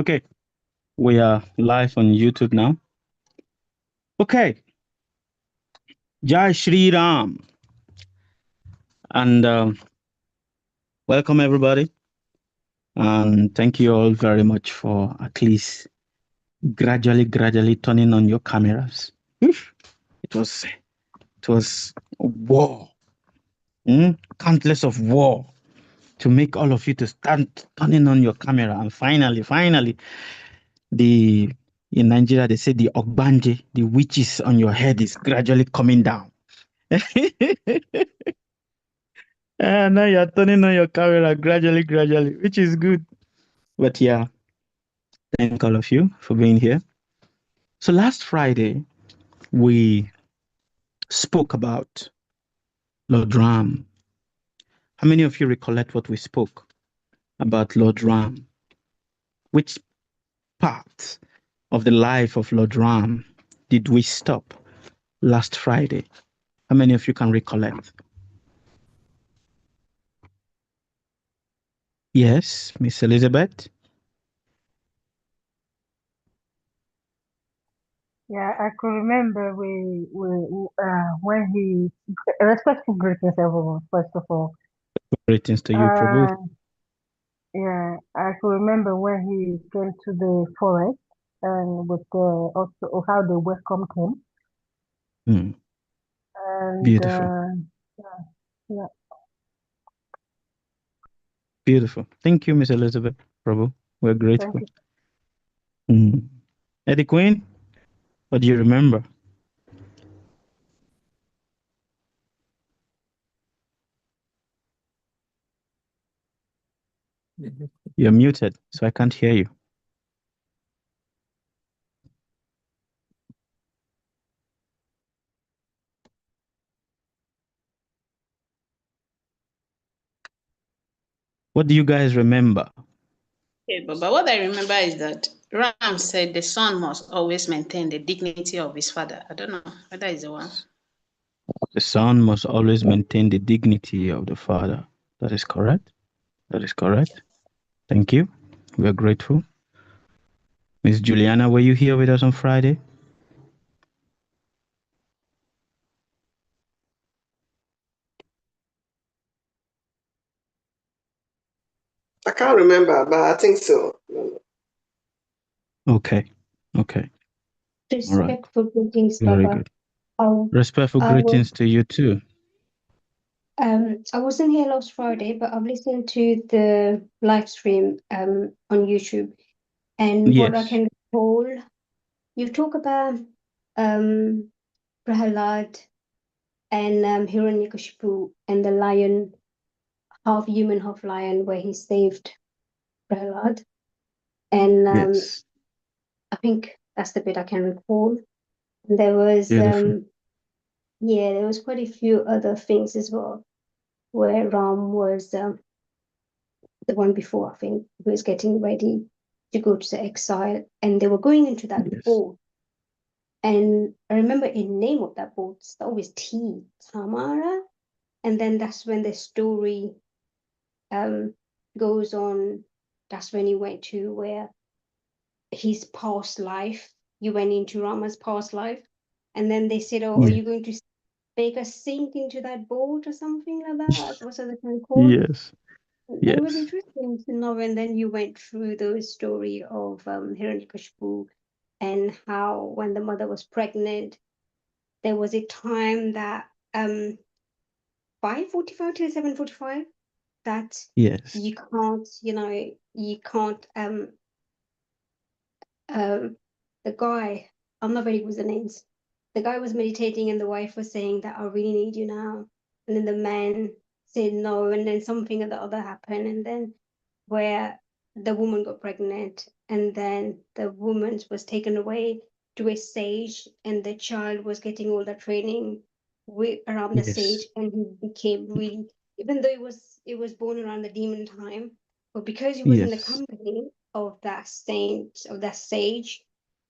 Okay, we are live on YouTube now. Okay, Jai Shri Ram, and welcome everybody. And thank you all very much for at least gradually turning on your cameras. Oof. It was war, countless of war to make all of you to start turning on your camera. And finally, in Nigeria they say the ogbanje, the witches on your head is gradually coming down. And now you're turning on your camera gradually, which is good. But yeah, thank all of you for being here. So last Friday, we spoke about Lord Ram. How many of you recollect what we spoke about Lord Ram? Which part of the life of Lord Ram did we stop last Friday? How many of you can recollect? Yes, Miss Elizabeth? Yeah, I could remember when he respectful greetings everyone, first of all. Greetings to you, Prabhu. Yeah, I could remember when he came to the forest and with also how they welcomed him. And Beautiful. yeah. Beautiful. Thank you, Miss Elizabeth. Prabhu. We're grateful. Eddie Queen, what do you remember? You're muted, so I can't hear you. What do you guys remember? Okay, but what I remember is that Ram said the son must always maintain the dignity of his father. I don't know whether it's the one. The son must always maintain the dignity of the father. That is correct. That is correct. Thank you. We are grateful. Miss Juliana, were you here with us on Friday? I can't remember, but I think so. Okay. Okay. Respectful greetings, Very Papa. good. Respectful greetings to you too. I wasn't here last Friday, but I've listened to the live stream on YouTube, and what I can recall, you talk about Prahalad and Hiranyakashipu and the lion, half human, half lion, where he saved Prahalad, and I think that's the bit I can recall. There was there was quite a few other things as well, where Ram was the one before, I think, who was getting ready to go to the exile, and they were going into that boat. And I remember a name of that boat started with T, Tamara, and then that's when the story goes on. That's when he went to where his past life. You went into Rama's past life, and then they said, "Oh, are you going to make us sink into that boat or something like that?" What's the kind called? Yes. It was interesting to know, and then you went through the story of Hiranyakashipu and how when the mother was pregnant, there was a time that 5:45 to 7:45 that you can't, the guy, I'm not very good with the names. The guy was meditating and the wife was saying that I really need you now. And then the man said no, and then something or the other happened, and then where the woman got pregnant, and then the woman was taken away to a sage, and the child was getting all the training around the sage, and he became really, even though it was born around the demon time, but because he was in the company of that saint, of that sage,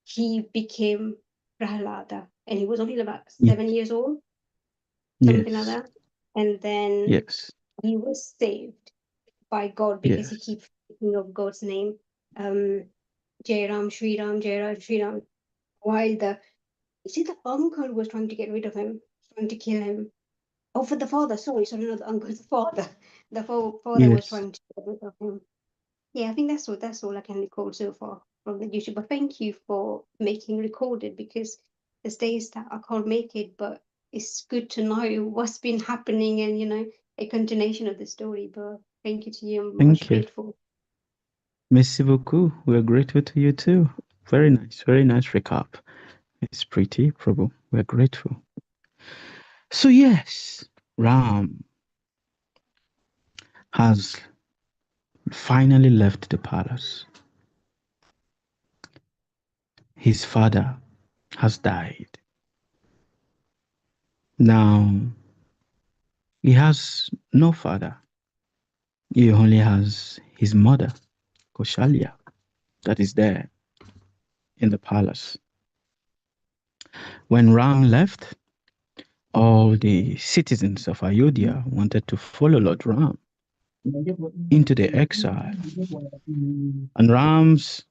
he became Prahalada, and he was only about 7 years old, something like that. And then he was saved by God because he keeps thinking of God's name. Jai Ram, Shri Ram, Jai Ram, Shri Ram. While the uncle was trying to get rid of him, trying to kill him. Oh, for the father, sorry, not the uncle, the father. The father was Yes. trying to get rid of him. Yeah, I think that's all I can record so far from the YouTube. But thank you for making recorded, because there's days that I can't make it, but it's good to know what's been happening and a continuation of the story. But thank you to you. I'm much Thank you. grateful. Merci beaucoup. We're grateful to you too. Very nice recap. It's pretty, Prabhu. We're grateful. So yes, Ram has finally left the palace. His father has died. Now, he has no father. He only has his mother, Koshalya, that is there in the palace. When Ram left, all the citizens of Ayodhya wanted to follow Lord Ram into the exile. And Rams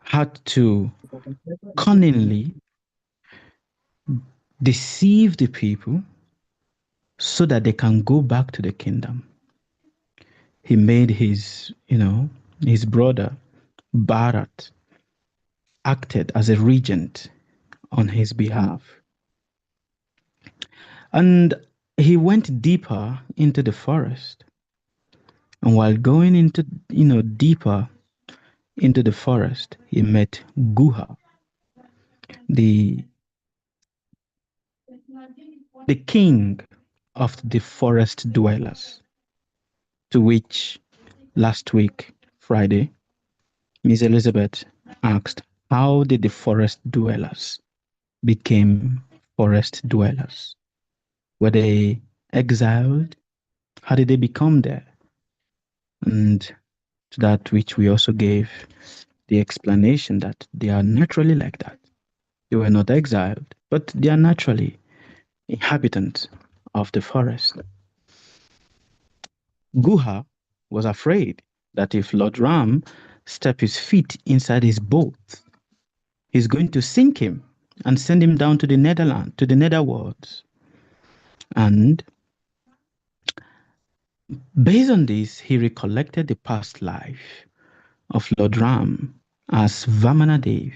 had to cunningly deceive the people so that they can go back to the kingdom. He made his brother Bharat acted as a regent on his behalf. And he went deeper into the forest. And while going into, deeper into the forest, he met Guha, the king of the forest dwellers, to which last week, Friday, Miss Elizabeth asked, how did the forest dwellers become forest dwellers? Were they exiled? How did they become there? And to that which we also gave the explanation that they are naturally like that. They were not exiled, but they are naturally inhabitants of the forest. Guha was afraid that if Lord Ram stepped his feet inside his boat, he's going to sink him and send him down to the Netherlands, to the netherworlds. And based on this, he recollected the past life of Lord Ram as Vamanadev,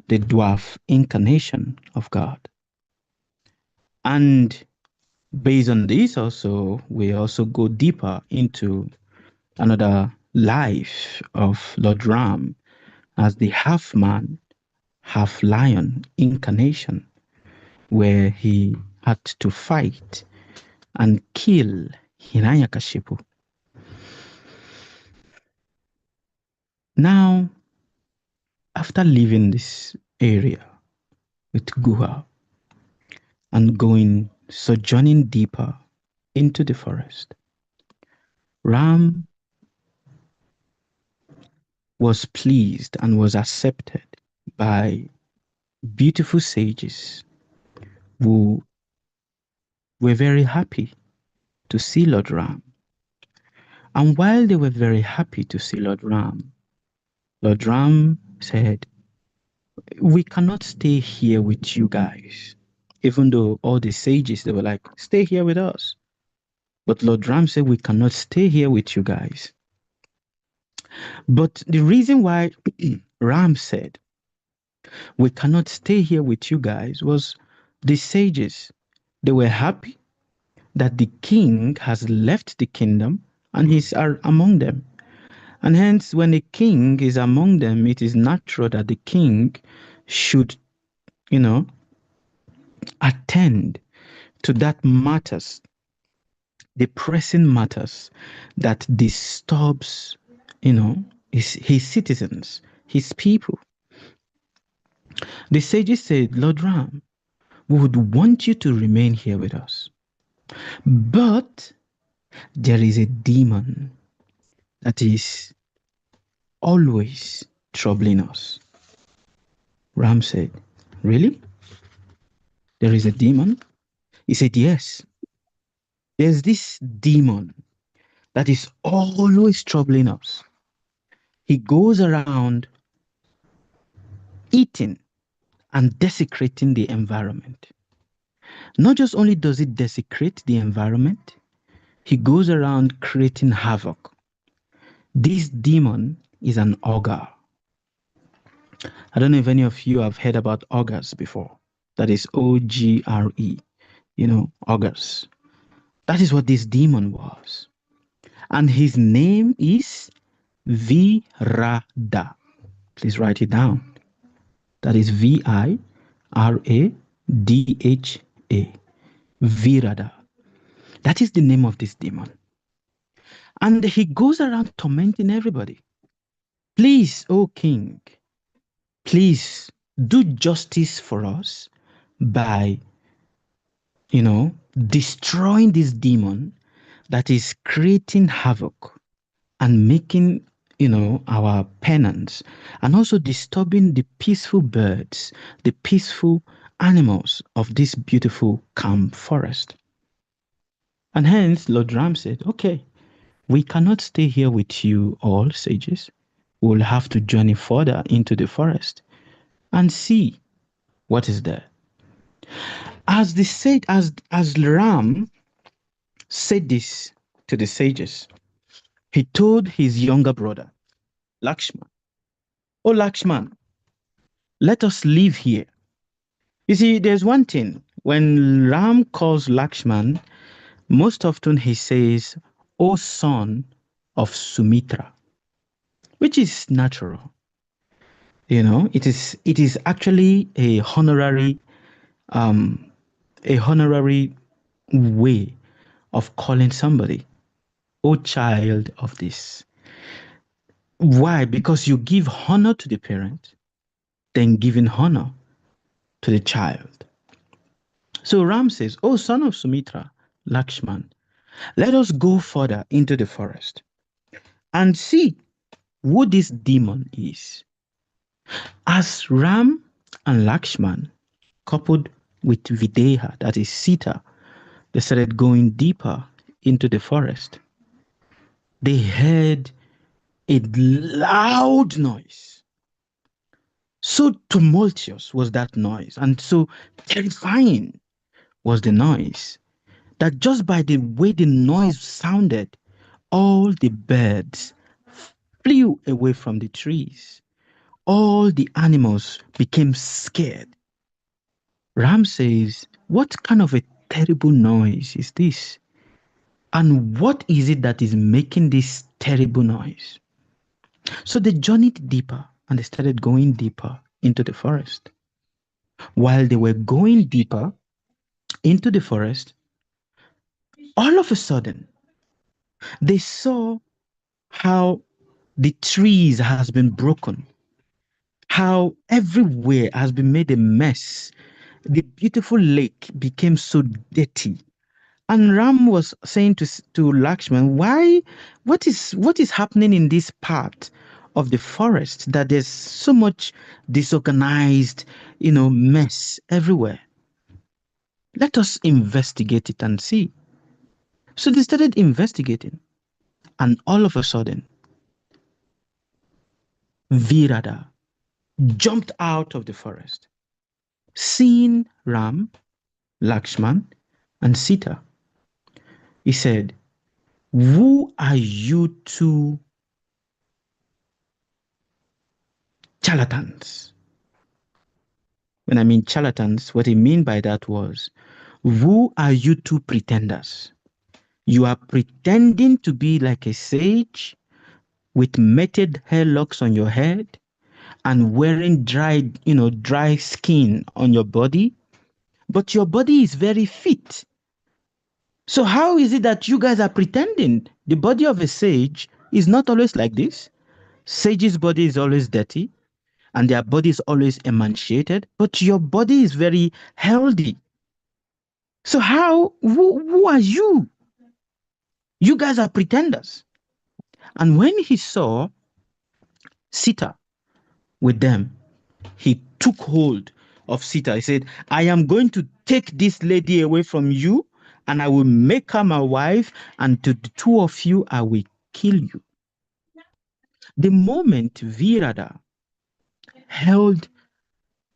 the dwarf incarnation of God. And based on this also, we also go deeper into another life of Lord Ram as the half man, half lion incarnation, where he had to fight and kill Hiranyakashipu. Now, after leaving this area with Guha and sojourning deeper into the forest, Ram was pleased and was accepted by beautiful sages who were very happy to see Lord Ram. And while they were very happy to see Lord Ram said, we cannot stay here with you guys. Even though all the sages, they were like, stay here with us. But Lord Ram said, we cannot stay here with you guys. But the reason why Ram said, we cannot stay here with you guys was the sages. They were happy that the king has left the kingdom and he's among them. And hence, when a king is among them, it is natural that the king should, attend to that matters, the pressing matters that disturbs, his citizens, his people. The sages said, Lord Ram, we would want you to remain here with us. But there is a demon that is always troubling us. Ram said, really? There is a demon? He said, yes. There's this demon that is always troubling us. He goes around eating and desecrating the environment. Not just only does it desecrate the environment, he goes around creating havoc. This demon is an ogre. I don't know if any of you have heard about ogres before. That is OGRE, ogres. That is what this demon was. And his name is Virada. Please write it down. That is Virada. Virada. That is the name of this demon. And he goes around tormenting everybody. Please, O king, please do justice for us by, destroying this demon that is creating havoc and making, our penance, and also disturbing the peaceful birds, the peaceful animals of this beautiful, calm forest. And hence, Lord Ram said, okay, we cannot stay here with you all, sages. We'll have to journey further into the forest and see what is there. As the sage, as Ram said this to the sages, he told his younger brother, Lakshman, "Oh Lakshman, let us live here." You see, there's one thing. When Ram calls Lakshman, most often he says, "O son of Sumitra," which is natural. It is actually a honorary way of calling somebody, "O child of this." Why? Because you give honor to the parent, then giving honor to the child. So Ram says, "Oh son of Sumitra, Lakshman, let us go further into the forest and see who this demon is." As Ram and Lakshman, coupled with Videha, that is Sita, they started going deeper into the forest, they heard a loud noise. So tumultuous was that noise, and so terrifying was the noise, that just by the way the noise sounded, all the birds flew away from the trees. All the animals became scared. Ram says, "What kind of a terrible noise is this? And what is it that is making this terrible noise?" So they journeyed deeper and they started going deeper into the forest. While they were going deeper into the forest, all of a sudden, they saw how the trees has been broken, how everywhere has been made a mess. The beautiful lake became so dirty. And Ram was saying to Lakshman, what is happening in this part of the forest that there's so much disorganized, mess everywhere? Let us investigate it and see. So they started investigating, and all of a sudden, Virada jumped out of the forest, seeing Ram, Lakshman, and Sita. He said, "Who are you two charlatans?" When I mean charlatans, what he mean by that was, "Who are you two pretenders? You are pretending to be like a sage with matted hair locks on your head and wearing dry skin on your body, but your body is very fit. So how is it that you guys are pretending? The body of a sage is not always like this. Sage's body is always dirty and their body is always emaciated, but your body is very healthy. So who are you? You guys are pretenders." And when he saw Sita with them, he took hold of Sita. He said, "I am going to take this lady away from you and I will make her my wife, and to the two of you, I will kill you." The moment Virada held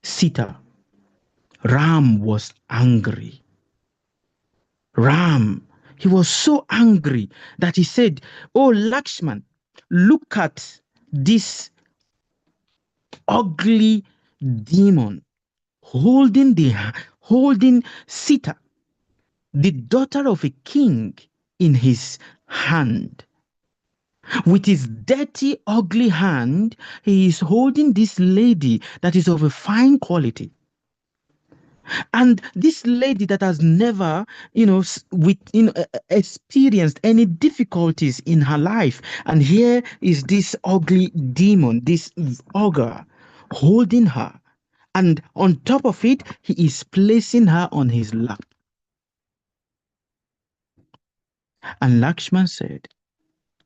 Sita, Ram was angry. Ram, he was so angry that he said, "Oh, Lakshman, look at this ugly demon holding Sita, the daughter of a king, in his hand. With his dirty, ugly hand, he is holding this lady that is of a fine quality. And this lady that has never, experienced any difficulties in her life. And here is this ugly demon, this ogre, holding her. And on top of it, he is placing her on his lap." And Lakshman said,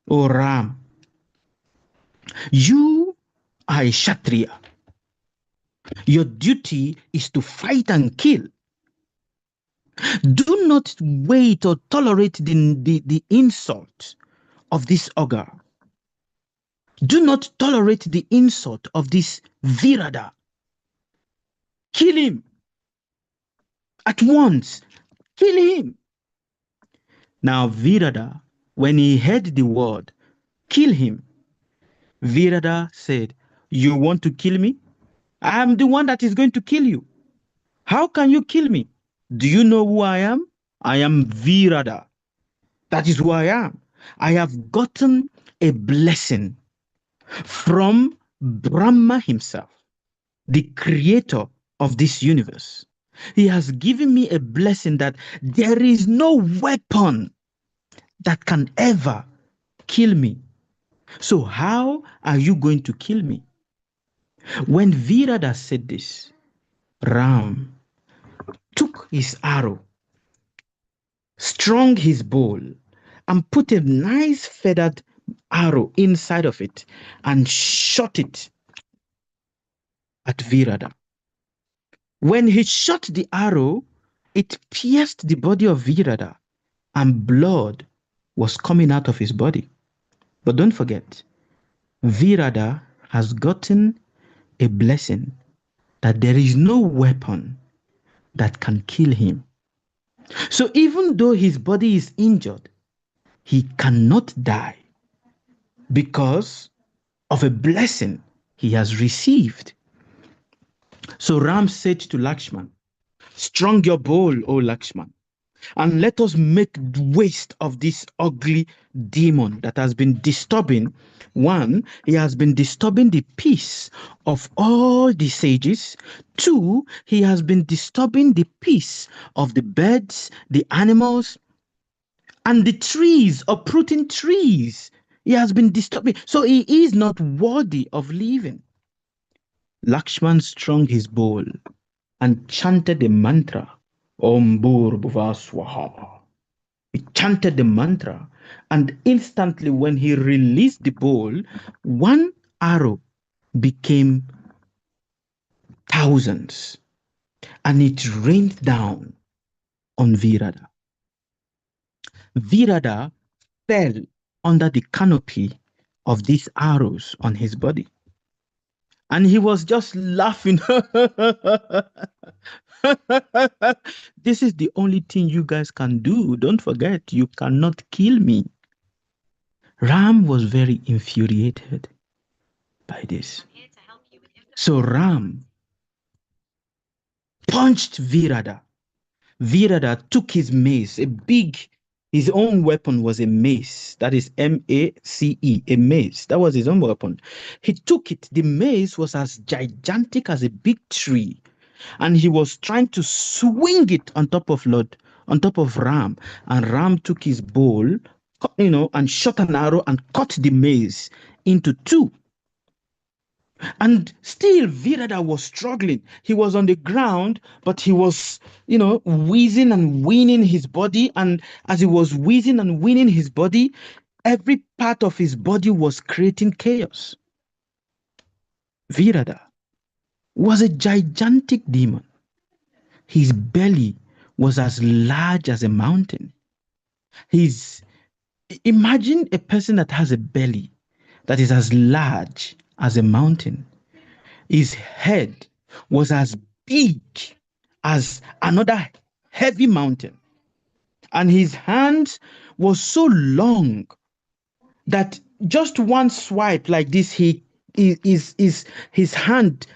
"O Ram, you are a Kshatriya. Your duty is to fight and kill. Do not wait or tolerate the insult of this ogre. Do not tolerate the insult of this Virada. Kill him at once. Kill him." Now Virada, when he heard the word, "kill him," Virada said, "You want to kill me? I am the one that is going to kill you. How can you kill me? Do you know who I am? I am Virada. That is who I am. I have gotten a blessing from Brahma himself, the creator of this universe. He has given me a blessing that there is no weapon that can ever kill me. So how are you going to kill me?" When Virada said this, Ram took his arrow, strung his bow, and put a nice feathered arrow inside of it and shot it at Virada. When he shot the arrow, it pierced the body of Virada and blood was coming out of his body. But don't forget, Virada has gotten a blessing that there is no weapon that can kill him. So even though his body is injured, he cannot die because of a blessing he has received. So Ram said to Lakshman, "Strong your bow, O Lakshman, and let us make waste of this ugly demon that has been disturbing. One, he has been disturbing the peace of all the sages. Two, he has been disturbing the peace of the birds, the animals, and the trees, uprooting trees. He has been disturbing. So he is not worthy of living." Lakshman strung his bow and chanted the mantra, Om Bhur Bhuva Swaha. He chanted the mantra, and instantly when he released the bowl, one arrow became thousands, and it rained down on Virada. Virada fell under the canopy of these arrows on his body. And he was just laughing. This is the only thing you guys can do. Don't forget, you cannot kill me. Ram was very infuriated by this. So Ram punched Virada. Virada took his mace, his own weapon was a mace. That is M-A-C-E, a mace. That was his own weapon. He took it. The mace was as gigantic as a big tree. And he was trying to swing it on top of Ram. And Ram took his bow, and shot an arrow and cut the mace into two. And still, Virada was struggling. He was on the ground, but he was, wheezing and weaning his body. And as he was wheezing and weaning his body, every part of his body was creating chaos. Virada was a gigantic demon. His belly was as large as a mountain. Imagine a person that has a belly that is as large as a mountain. His head was as big as another heavy mountain, and his hands was so long that just one swipe like this, his hand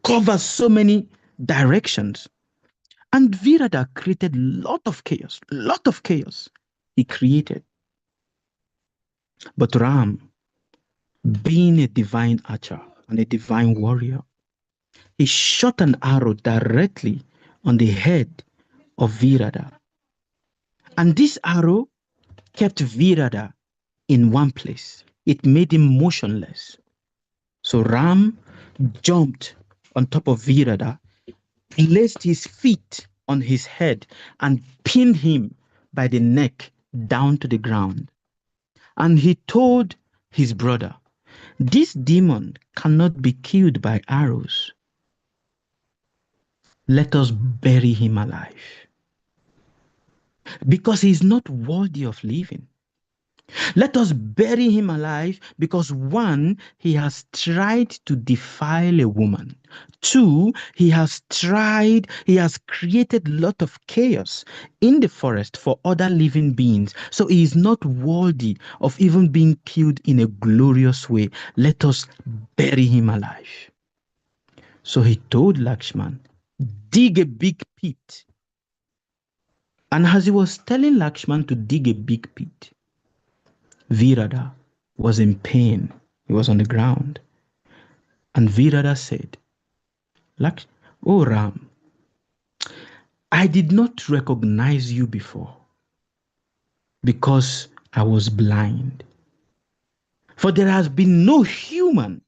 covers so many directions. And Virada created lot of chaos he created. But Ram, being a divine archer and a divine warrior, he shot an arrow directly on the head of Virada. And this arrow kept Virada in one place. It made him motionless. So Ram jumped on top of Virada, placed his feet on his head, and pinned him by the neck down to the ground. And he told his brother, "This demon cannot be killed by arrows. Let us bury him alive, because he is not worthy of living. Let us bury him alive because one, he has tried to defile a woman. Two, he has created a lot of chaos in the forest for other living beings. So he is not worthy of even being killed in a glorious way. Let us bury him alive." So he told Lakshman, "Dig a big pit." And as he was telling Lakshman to dig a big pit, Virada was in pain. He was on the ground. And Virada said, "Oh Ram, I did not recognize you before because I was blind. For there has been no human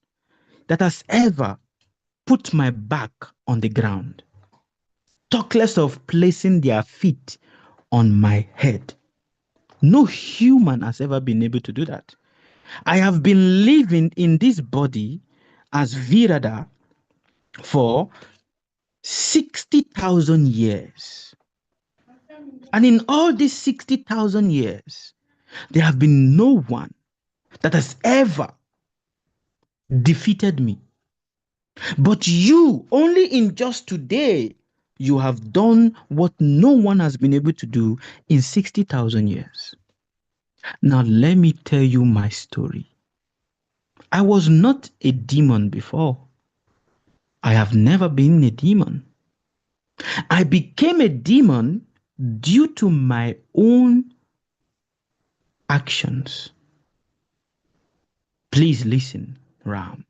that has ever put my back on the ground, talk less of placing their feet on my head. No human has ever been able to do that. I have been living in this body as Virada for 60,000 years. And in all these 60,000 years, there have been no one that has ever defeated me. But you, only in just today, you have done what no one has been able to do in 60,000 years. Now, let me tell you my story. I was not a demon before. I have never been a demon. I became a demon due to my own actions. Please listen, Ram.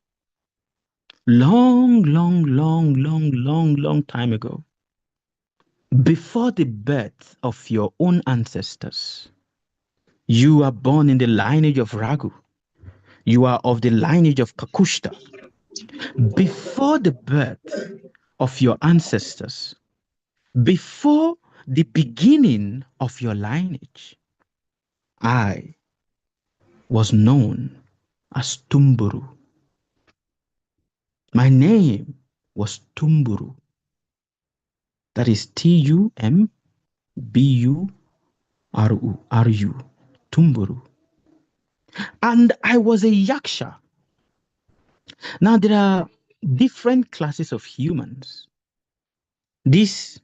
Long, long, long, long, long, long time ago, before the birth of your own ancestors, you are born in the lineage of Raghu. You are of the lineage of Kakushta. Before the birth of your ancestors, before the beginning of your lineage, I was known as Tumburu. My name was Tumburu. That is Tumburu, Tumburu. And I was a yaksha. Now there are different classes of humans. This,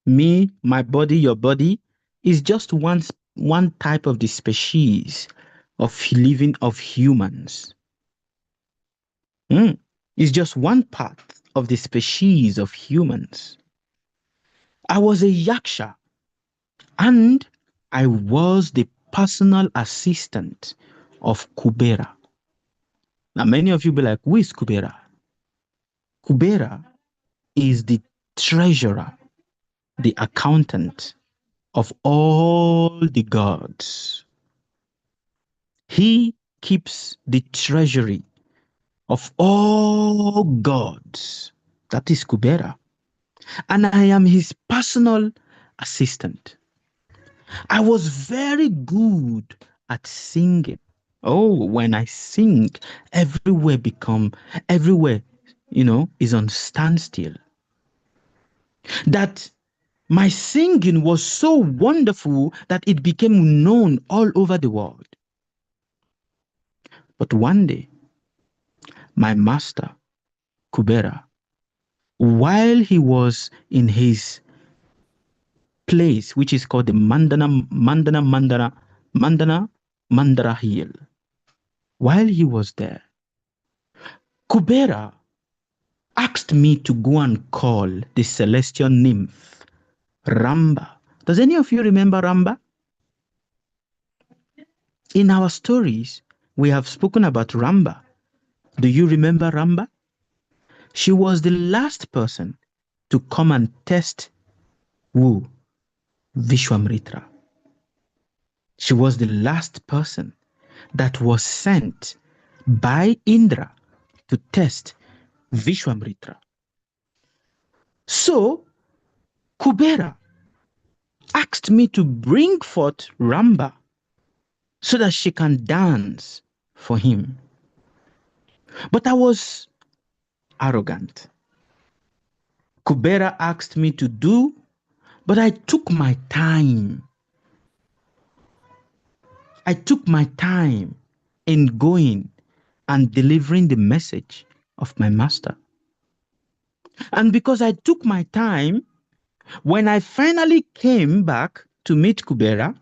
me, my body, your body, is just one type of the species of living of humans. It's just one part of the species of humans. I was a yaksha, and I was the personal assistant of Kubera. Now, many of you be like, who is Kubera? Kubera is the treasurer, the accountant of all the gods. He keeps the treasury of all gods. That is Kubera. And I am his personal assistant. I was very good at singing. Oh, when I sing, everywhere, is on standstill. That my singing was so wonderful that it became known all over the world. But one day, my master, Kubera, while he was in his place, which is called the Mandana Hill, while he was there, Kubera asked me to go and call the celestial nymph, Ramba. Does any of you remember Ramba? In our stories, we have spoken about Ramba. Do you remember Ramba? She was the last person to come and test who? Vishwamritra. She was the last person that was sent by Indra to test Vishwamritra. So, Kubera asked me to bring forth Ramba so that she can dance for him. But I was arrogant. Kubera asked me to do, but I took my time. I took my time in going and delivering the message of my master. And because I took my time, when I finally came back to meet Kubera,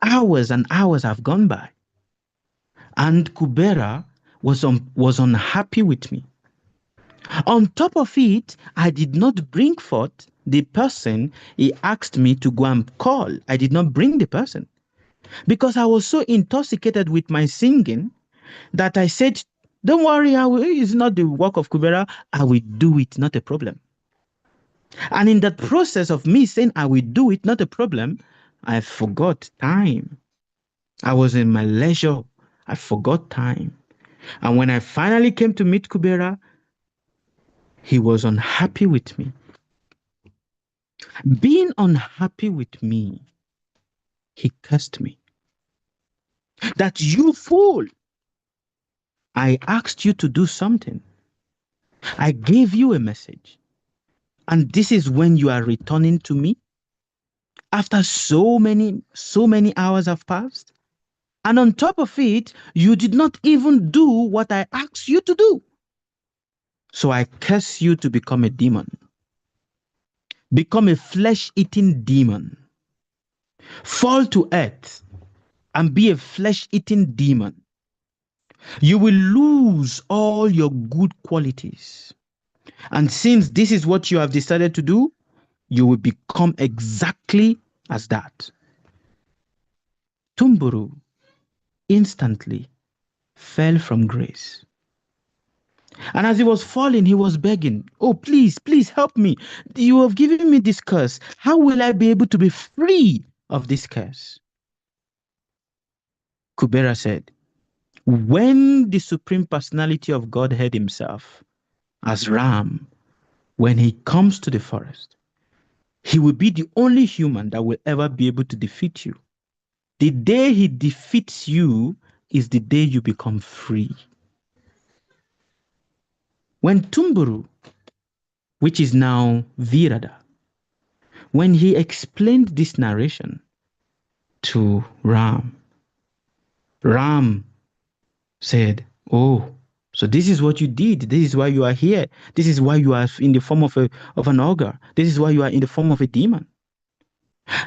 hours and hours have gone by. And Kubera was unhappy with me. On top of it, I did not bring forth the person he asked me to go and call. I did not bring the person because I was so intoxicated with my singing that I said, don't worry, it's not the work of Kubera. I will do it, not a problem. And in that process of me saying I will do it, not a problem, I forgot time. I was in my leisure. I forgot time. And when I finally came to meet Kubera, he was unhappy with me. Being unhappy with me, he cursed me. That you fool! I asked you to do something. I gave you a message. And this is when you are returning to me? After so many hours have passed? And on top of it, you did not even do what I asked you to do. So I curse you to become a demon. Become a flesh-eating demon. Fall to earth and be a flesh-eating demon. You will lose all your good qualities. And since this is what you have decided to do, you will become exactly as that. Tumburu instantly fell from grace. And as he was falling, he was begging, oh, please, please help me. You have given me this curse. How will I be able to be free of this curse? Kubera said, when the Supreme Personality of Godhead himself, as Ram, when he comes to the forest, he will be the only human that will ever be able to defeat you. The day he defeats you is the day you become free. When Tumburu, which is now Virada, when he explained this narration to Ram, Ram said, oh, so this is what you did. This is why you are here. This is why you are in the form of an ogre. This is why you are in the form of a demon.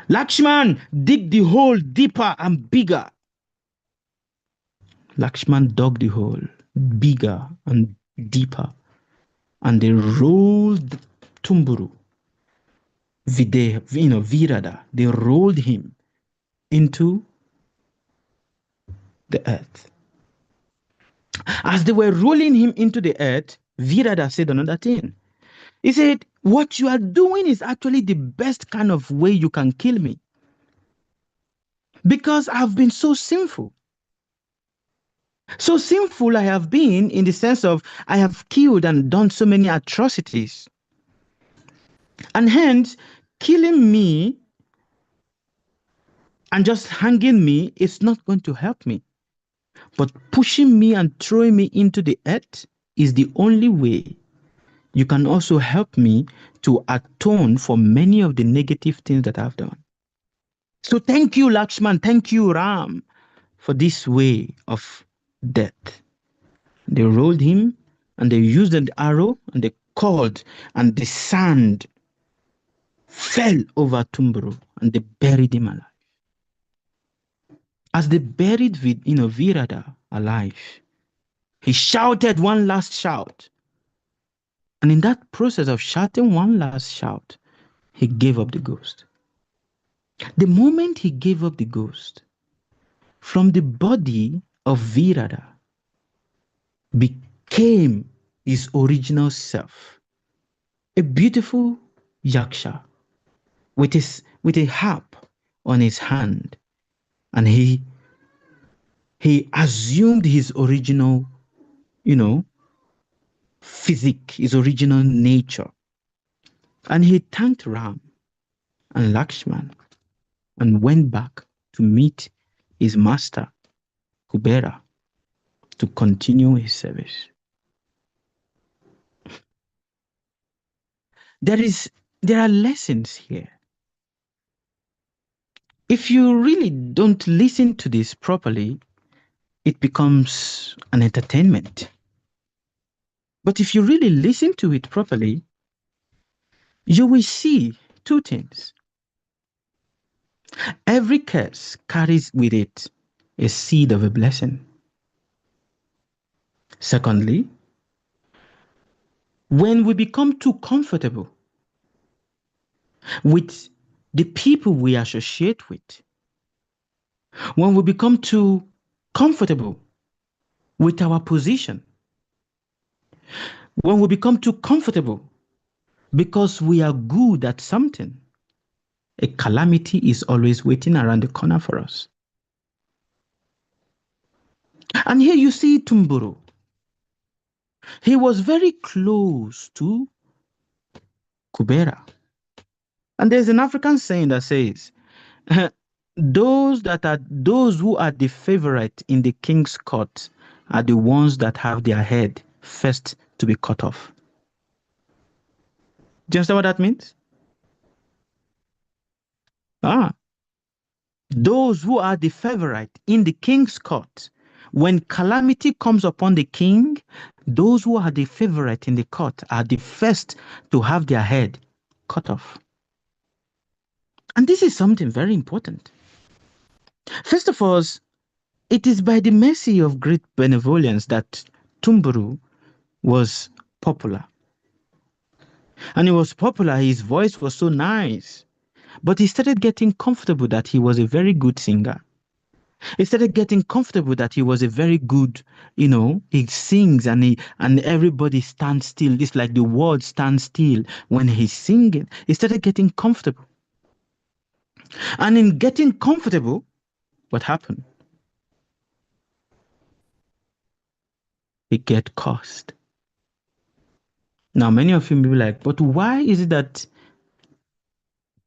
Lakshman, dig the hole deeper and bigger. Lakshman dug the hole bigger and deeper, and they rolled Tumburu, Virada. They rolled him into the earth. As they were rolling him into the earth, Virada said another thing. He said, what you are doing is actually the best kind of way you can kill me. Because I've been so sinful. So sinful I have been in the sense of I have killed and done so many atrocities. And hence, killing me and just hanging me is not going to help me. But pushing me and throwing me into the earth is the only way you can also help me to atone for many of the negative things that I've done. So thank you, Lakshman. Thank you, Ram, for this way of death. They rolled him and they used an arrow and they called, and the sand fell over Tumburu, and they buried him alive. As they buried Virada alive, he shouted one last shout. And in that process of shouting one last shout, he gave up the ghost. The moment he gave up the ghost, from the body of Virada became his original self, a beautiful yaksha with a harp on his hand, and he assumed his original, physique, his original nature, and he thanked Ram and Lakshman and went back to meet his master Kubera to continue his service. There are lessons here. If you really don't listen to this properly, it becomes an entertainment. But if you really listen to it properly, you will see two things. Every curse carries with it a seed of a blessing. Secondly, when we become too comfortable with the people we associate with, when we become too comfortable with our position, when we become too comfortable because we are good at something, a calamity is always waiting around the corner for us. And here you see Tumburu. He was very close to Kubera. And there's an African saying that says, those who are the favorite in the king's court are the ones that have their head first to be cut off. Do you understand what that means? Those who are the favorite in the king's court, when calamity comes upon the king, those who are the favorite in the court are the first to have their head cut off. And this is something very important. First of all, it is by the mercy of great benevolence that Tumburu was popular. And he was popular, his voice was so nice. But he started getting comfortable that he was a very good singer. He started getting comfortable that he was a very good, he sings and everybody stands still. It's like the world stands still when he's singing. He started getting comfortable. And in getting comfortable, what happened? He get cursed. Now, many of you may be like, but why is it that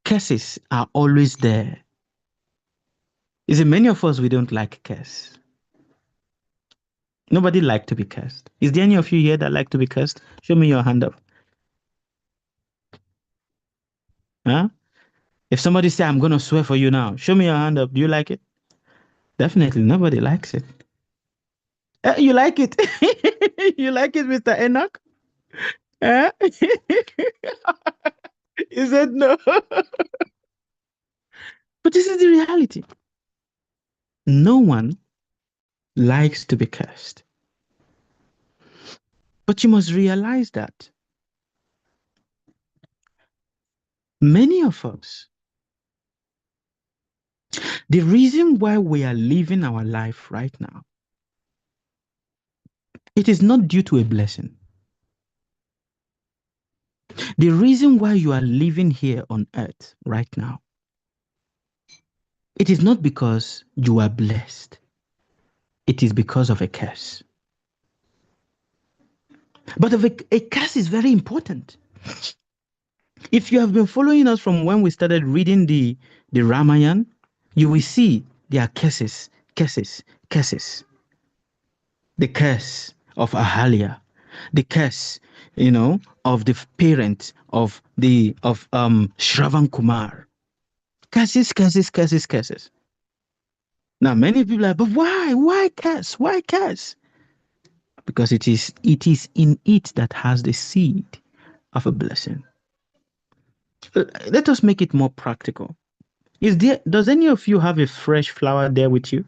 curses are always there? Is it many of us, we don't like curse? Nobody like to be cursed. Is there any of you here that like to be cursed? Show me your hand up. Huh? If somebody say, I'm going to swear for you now, show me your hand up. Do you like it? Definitely, nobody likes it. You like it? You like it, Mr. Enoch? He said no. But this is the reality. No one likes to be cursed. But you must realize that many of us, the reason why we are living our life right now, it is not due to a blessing. The reason why you are living here on earth right now, it is not because you are blessed. It is because of a curse. But a curse is very important. If you have been following us from when we started reading the Ramayana, you will see there are curses, curses, curses. The curse of Ahalya, the curse, of the parent of Shravan Kumar. Curses, curses, curses, curses. Now many people are like, but why? Why curse? Why curse? Because it is in it that has the seed of a blessing. Let us make it more practical. Does any of you have a fresh flower there with you?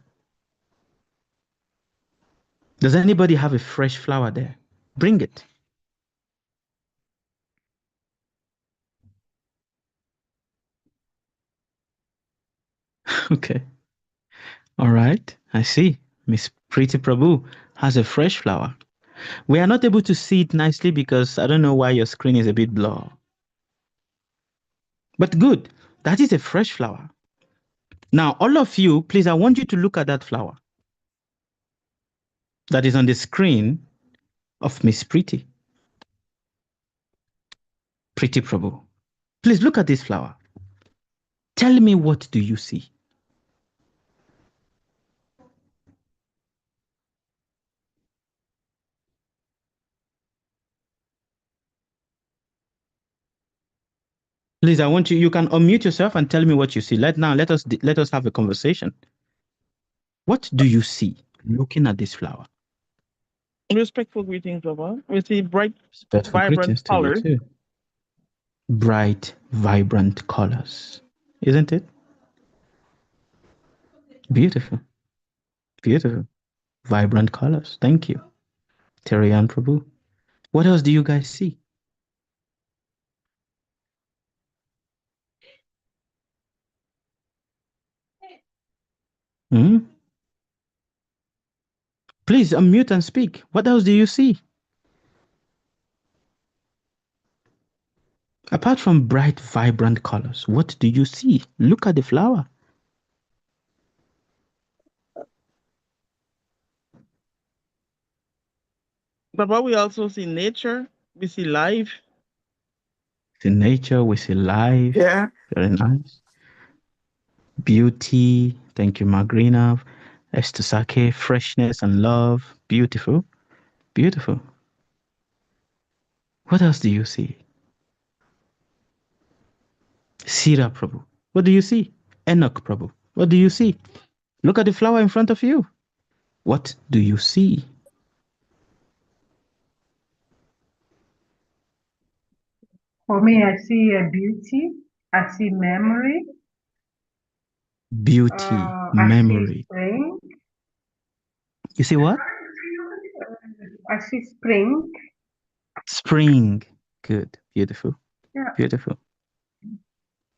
Does anybody have a fresh flower there? Bring it. Okay. All right. I see. Miss Pretty Prabhu has a fresh flower. We are not able to see it nicely because I don't know why your screen is a bit blurred. But good. That is a fresh flower. Now, all of you, please, I want you to look at that flower that is on the screen of Miss Pretty Prabhu. Please look at this flower. Tell me, what do you see? Please, I want you can unmute yourself and tell me what you see. Let us have a conversation. What do you see looking at this flower? Respectful greetings, Baba. We see bright, Respectful greetings vibrant to you colors. too. Bright, vibrant colors. Isn't it? Beautiful. Beautiful. Vibrant colors. Thank you. Terian Prabhu. What else do you guys see? Hmm? Please unmute and speak. What else do you see? Apart from bright, vibrant colors, what do you see? Look at the flower. Baba, we also see nature. We see life. The nature, we see life. Yeah. Very nice. Beauty. Thank you, Magrina. Estusake, freshness and love. Beautiful. Beautiful. What else do you see? Sira Prabhu. What do you see? Enoch Prabhu. What do you see? Look at the flower in front of you. What do you see? For me, I see a beauty. I see memory. Beauty, I see memory. spring. You see what? I see spring. Spring. Good. Beautiful. Yeah. Beautiful.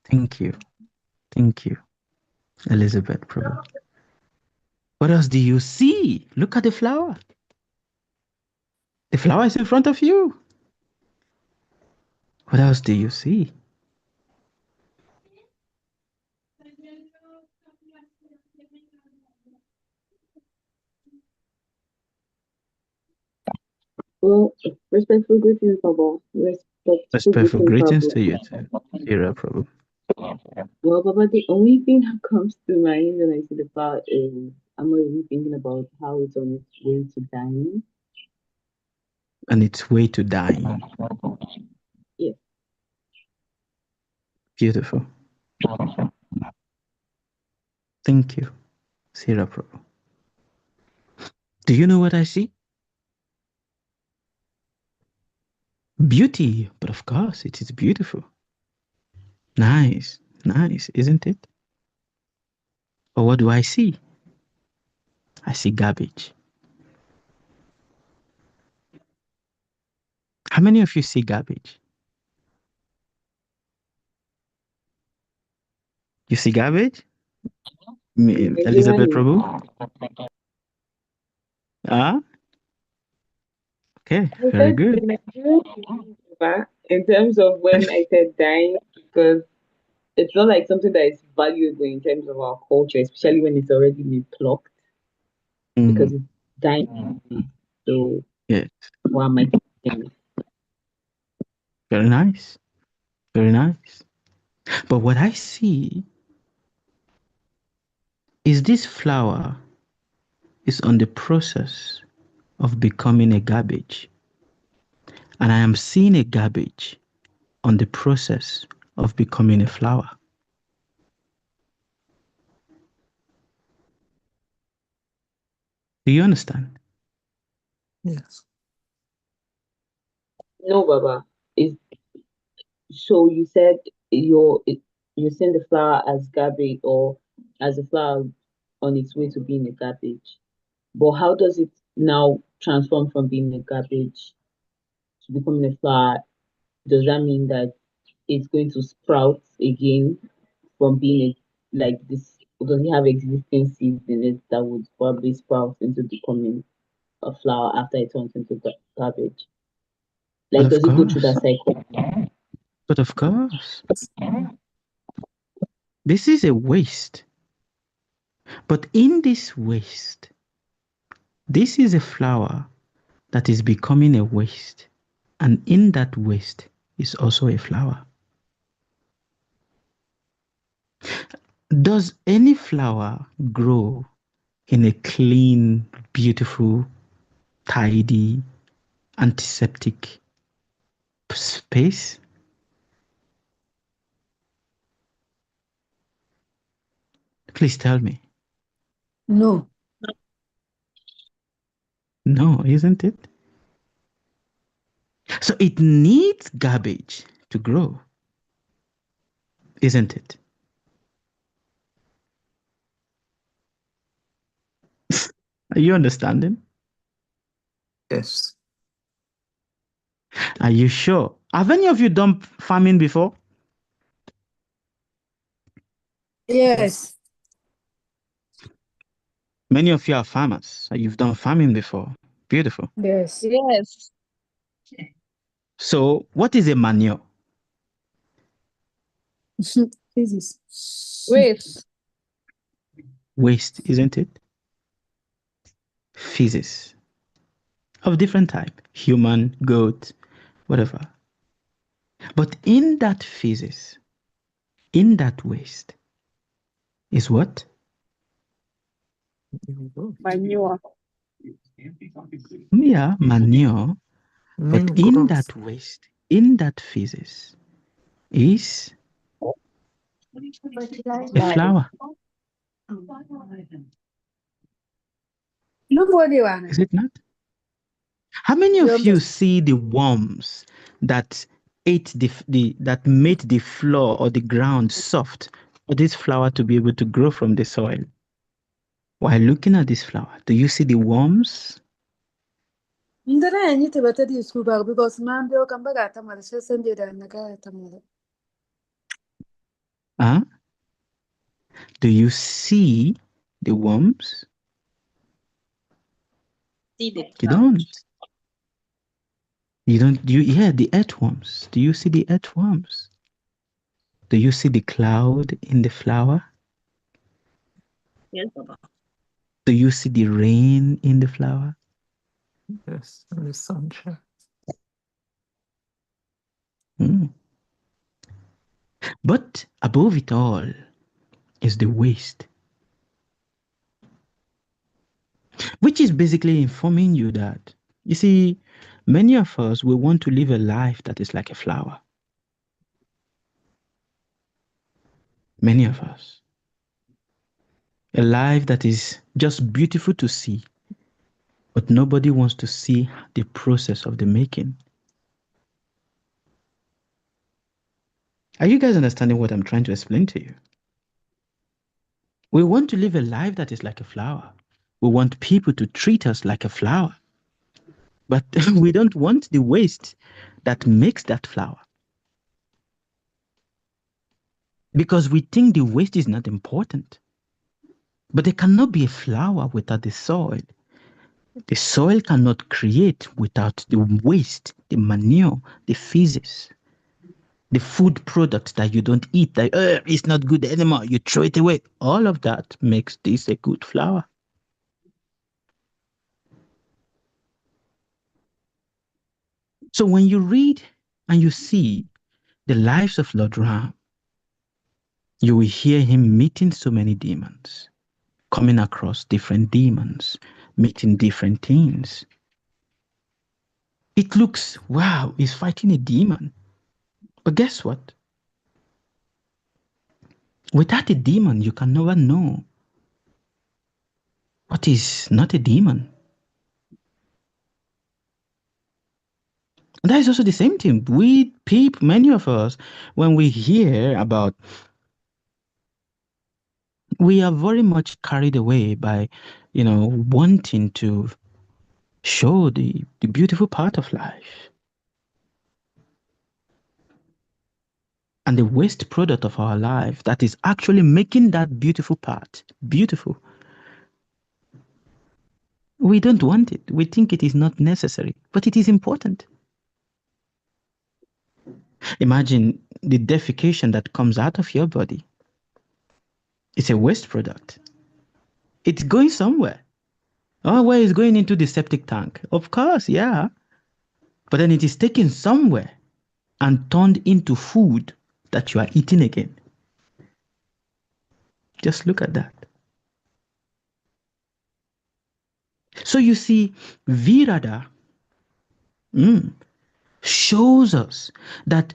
Thank you. Thank you, Elizabeth Prabhu. What else do you see? Look at the flower. The flower is in front of you. What else do you see? Well, respectful greetings, Baba. Respectful greetings to you too, Sira Prabhu. Well, Baba, the only thing that comes to mind when I see the flower is I'm already thinking about how it's on its way to dying. On its way to dying. Yes. Beautiful. Thank you, Sira Prabhu. Do you know what I see? Beauty, but of course it is beautiful. Nice, nice, isn't it? But what do I see? I see garbage. How many of you see garbage? You see garbage? Elizabeth Prabhu? Ah? Okay, I very said good. the Nigerian cuisine, Baba, in terms of when I said dying, because it's not like something that is valuable in terms of our culture, especially when it's already been plucked, because it's dying. So, Yes, what am I thinking? very nice. Very nice. But what I see is this flower is on the process of becoming a garbage. And I am seeing a garbage on the process of becoming a flower. Do you understand? Yes. No, Baba. It's So you said you're seeing the flower as garbage or as a flower on its way to being a garbage. But how does it now transform from being a garbage to becoming a flower? Does that mean that it's going to sprout again from being like this? Or does it have existing seeds in it that would probably sprout into becoming a flower after it turns into garbage? But Like, of does it go through course, that cycle? but of course, this is a waste. But in this waste, this is a flower that is becoming a waste. And in that waste is also a flower. Does any flower grow in a clean, beautiful, tidy, antiseptic space? Please tell me. No. No, isn't it? So it needs garbage to grow, isn't it? Are you understanding? Yes. Are you sure? Have any of you done farming before? Yes. Many of you are farmers. You've done farming before. Beautiful. Yes. Yes. So, what is a manure? Physics. Waste. Waste, isn't it? Feces of different type, human, goat, whatever. But in that feces, in that waste, is what? Manure. Yeah, manure. But New in growth. that waste, in that feces, is a flower. Nobody wanna. Is it not? How many of You're you see the worms that ate that made the floor or the ground soft for this flower to be able to grow from the soil? While looking at this flower, do you see the worms? Ndara yanyi tibata di school bag because man biyo kan baga ta mala sai san da na ga ta mala. Huh? Do you see the worms? See the You cloud. don't. You don't. You yeah, the earthworms. Do you see the earthworms? Do you see the cloud in the flower? Yes, Baba. Do you see the rain in the flower? Yes. And the sunshine. Mm. But above it all is the waste, which is basically informing you that, you see, many of us, we want to live a life that is like a flower. Many of us. A life that is just beautiful to see, but nobody wants to see the process of the making. Are you guys understanding what I'm trying to explain to you? We want to live a life that is like a flower. We want people to treat us like a flower. But we don't want the waste that makes that flower. Because we think the waste is not important. But there cannot be a flower without the soil. The soil cannot create without the waste, the manure, the feces, the food products that you don't eat, that it's not good anymore, you throw it away. All of that makes this a good flower. So when you read and you see the lives of Lord Ram, you will hear him meeting so many demons, coming across different demons, meeting different things. It looks, wow, he's fighting a demon. But guess what? Without a demon, you can never know what is not a demon. And that is also the same thing. We people, many of us, when we hear about, we are very much carried away by, wanting to show the beautiful part of life. And the waste product of our life that is actually making that beautiful part beautiful. We don't want it. We think it is not necessary, but it is important. Imagine the defecation that comes out of your body. It's a waste product. It's going somewhere. Oh, where is going into the septic tank? Of course, yeah. But then it is taken somewhere and turned into food that you are eating again. Just look at that. So you see, Virada shows us that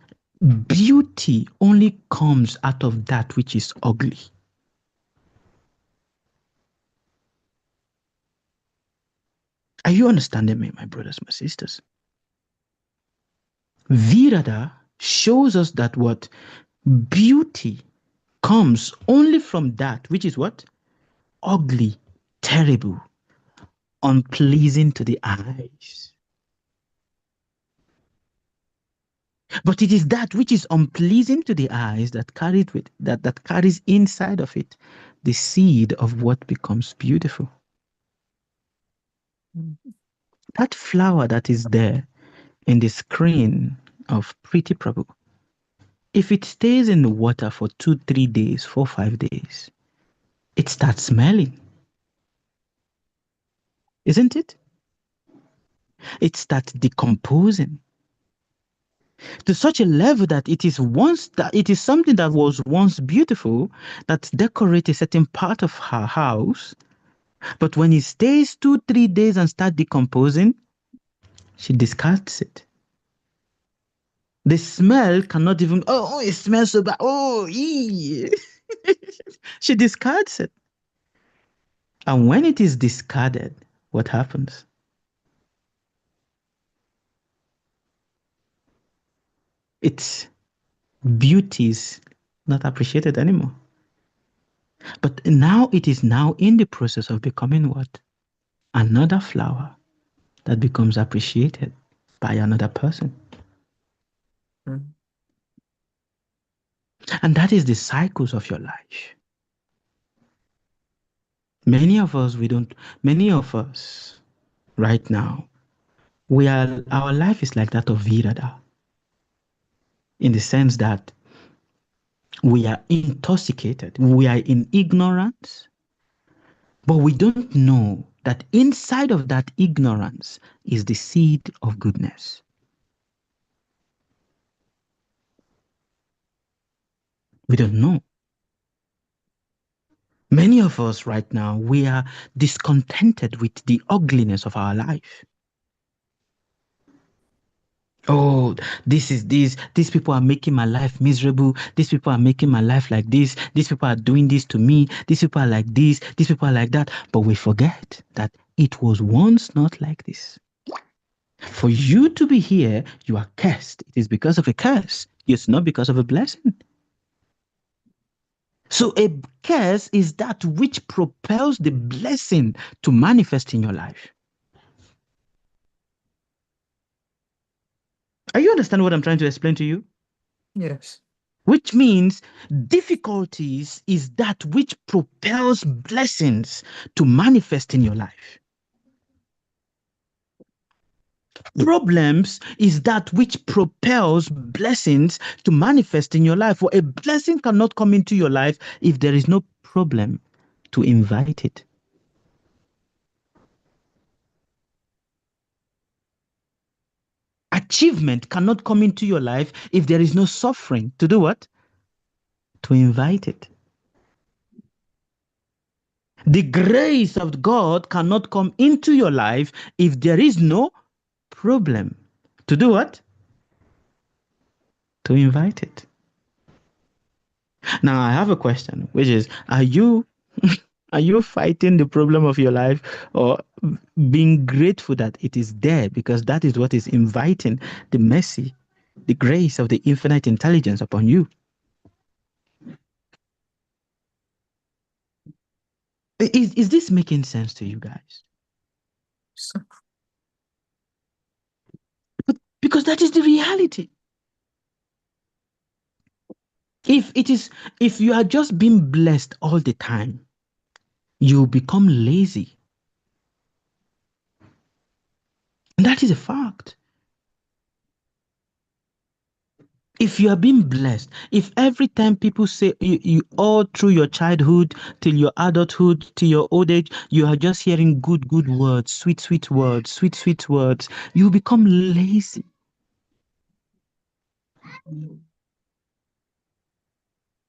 beauty only comes out of that which is ugly. Are you understanding me, my brothers, my sisters? Virada shows us that what beauty comes only from that which is what? Ugly, terrible, unpleasing to the eyes. But it is that which is unpleasing to the eyes that carries inside of it the seed of what becomes beautiful. That flower that is there in the screen of Pretty Prabhu, if it stays in the water for 2, 3 days, 4, 5 days, it starts smelling. Isn't it? It starts decomposing to such a level that it is something that was once beautiful, that decorates a certain part of her house, but when it stays 2, 3 days and start decomposing, she discards it. The smell cannot even, it smells so bad. Oh, ee. She discards it. And when it is discarded, what happens? Its beauty is not appreciated anymore. But now it is now in the process of becoming what? Another flower that becomes appreciated by another person. Mm. And that is the cycles of your life. Many of us right now, our life is like that of Virada, in the sense that we are intoxicated, we are in ignorance, but we don't know that inside of that ignorance is the seed of goodness. We don't know. Many of us right now, we are discontented with the ugliness of our life. Oh, these people are making my life miserable. These people are making my life like this. These people are doing this to me. These people are like this. These people are like that. But we forget that it was once not like this. For you to be here, you are cursed. It is because of a curse. It's not because of a blessing. So a curse is that which propels the blessing to manifest in your life. Are you understanding what I'm trying to explain to you? Yes. Which means difficulties is that which propels blessings to manifest in your life. Problems is that which propels blessings to manifest in your life. For a blessing cannot come into your life if there is no problem to invite it. Achievement cannot come into your life if there is no suffering to do what? To invite it. The grace of God cannot come into your life if there is no problem. To do what? To invite it. Now, I have a question, which is, are you Are you fighting the problem of your life or being grateful that it is there because that is what is inviting the mercy, the grace of the infinite intelligence upon you? Is this making sense to you guys? So, Because that is the reality. If you are just being blessed all the time, you become lazy. And that is a fact. If you are being blessed, if every time people say you all through your childhood till your adulthood till your old age, you are just hearing good words, sweet words, sweet words, you become lazy.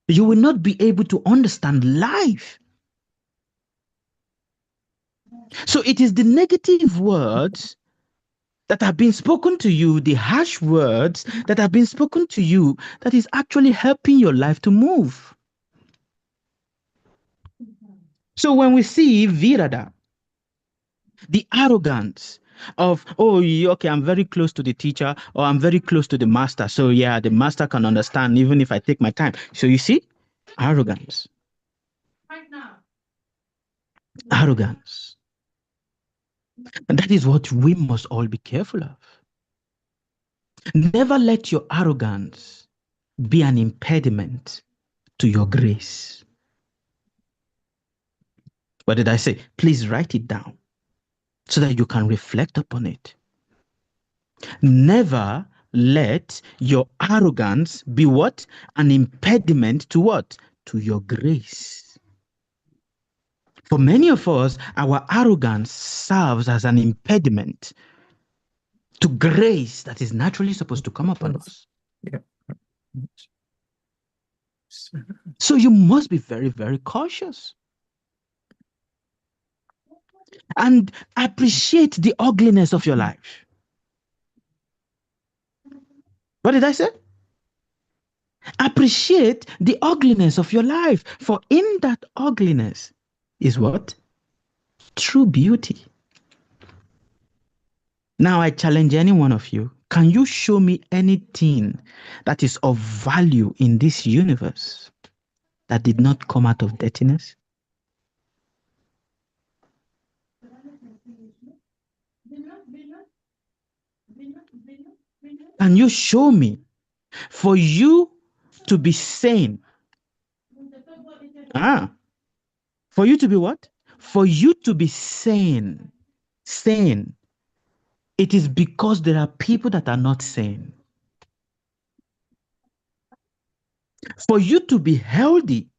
You will not be able to understand life. So it is the negative words that have been spoken to you, the harsh words that have been spoken to you, that is actually helping your life to move. So when we see Virada, the arrogance of, oh, okay, I'm very close to the teacher or I'm very close to the master. So yeah, the master can understand even if I take my time. So you see, arrogance. Arrogance. And that is what we must all be careful of. Never let your arrogance be an impediment to your grace. What did I say? Please write it down so that you can reflect upon it. Never let your arrogance be what? An impediment to what? To your grace. For many of us, our arrogance serves as an impediment to grace that is naturally supposed to come upon us. yeah. So you must be very, very cautious and appreciate the ugliness of your life. What did I say? Appreciate the ugliness of your life, for in that ugliness is what? True beauty. Now I challenge any one of you. Can you show me anything that is of value in this universe that did not come out of dirtiness? Can you show me for you to be sane? For you to be what? For you to be sane. Sane. It is because there are people that are not sane. For you to be healthy,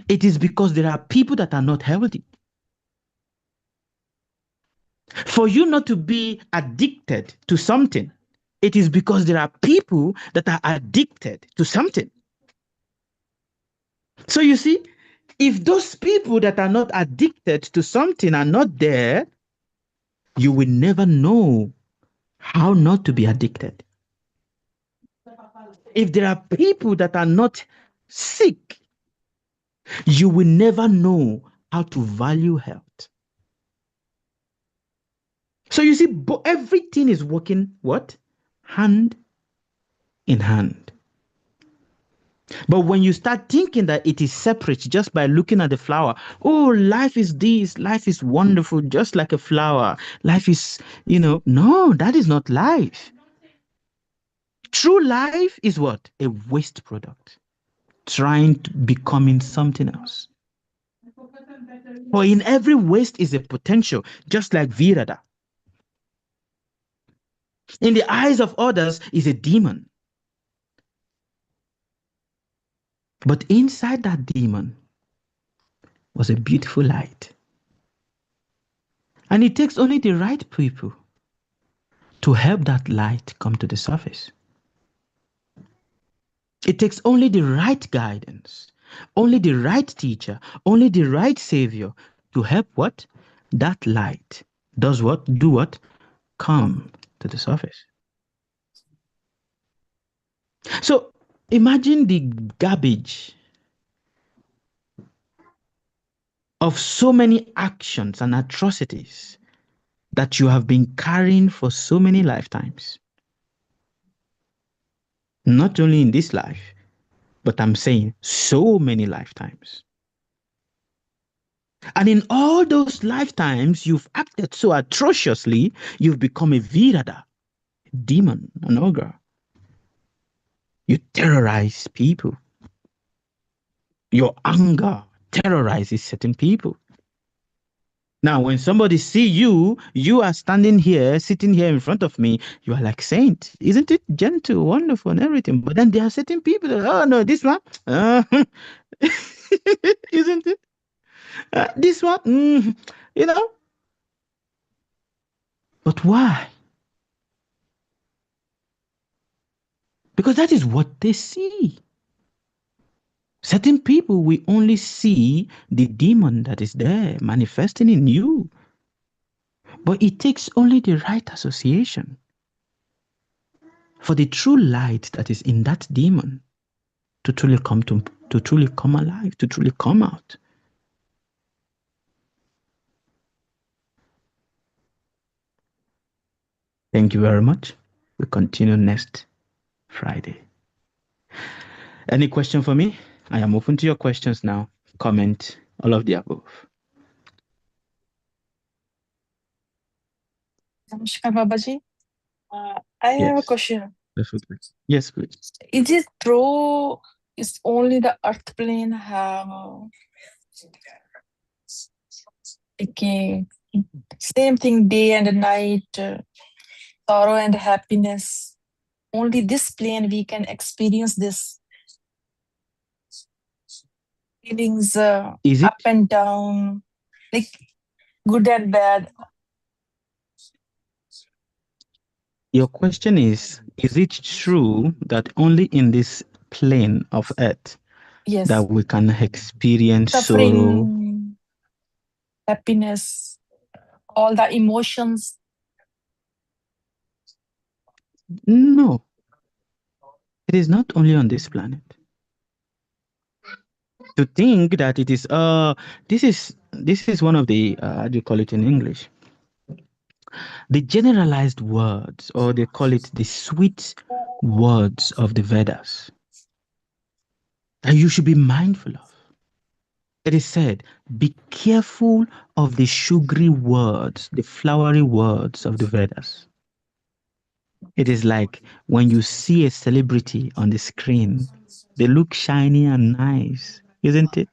it is because there are people that are not healthy. For you not to be addicted to something, it is because there are people that are addicted to something. So you see, if those people that are not addicted to something are not there, you will never know how not to be addicted. If there are people that are not sick, you will never know how to value health. So you see, everything is working what? Hand in hand. But when you start thinking that it is separate just by looking at the flower, oh, life is this, life is wonderful, just like a flower. Life is, no, that is not life. True life is what? A waste product, trying to becoming something else. For in every waste is a potential, just like Virada. In the eyes of others is a demon. But inside that demon was a beautiful light. And it takes only the right people to help that light come to the surface. It takes only the right guidance, only the right teacher, only the right savior to help what? That light does what? Do what? Come to the surface. So imagine the garbage of so many actions and atrocities that you have been carrying for so many lifetimes. Not only in this life, but I'm saying so many lifetimes. And in all those lifetimes, you've acted so atrociously, you've become a virada, a demon, an ogre. You terrorize people. Your anger terrorizes certain people. Now, when somebody see you, you are standing here, sitting here in front of me, you are like saint. Isn't it gentle, wonderful, and everything? But then there are certain people that, oh no, this one, isn't it? This one, you know. But why? Because that is what they see. Certain people will only see the demon that is there manifesting in you. But it takes only the right association for the true light that is in that demon to truly come alive, to truly come out. Thank you very much. We continue next Friday. Any question for me? I am open to your questions now. Comment, all of the above. Namaskar, Babaji. I have a Yes. question. Definitely. Yes, please. Is it true it's only the earth plane have okay, same thing day and night, sorrow and happiness? Only this plane we can experience this feelings Is up it and down, like good and bad. your question is it true that only in this plane of earth Yes, that we can experience sorrow? suffering, happiness, all the emotions. No, it is not only on this planet. To think that it is this is one of the how do you call it in English? The generalized words, or they call it the sweet words of the Vedas that you should be mindful of. It is said, be careful of the sugary words, the flowery words of the Vedas. It is like when you see a celebrity on the screen, they look shiny and nice, isn't it?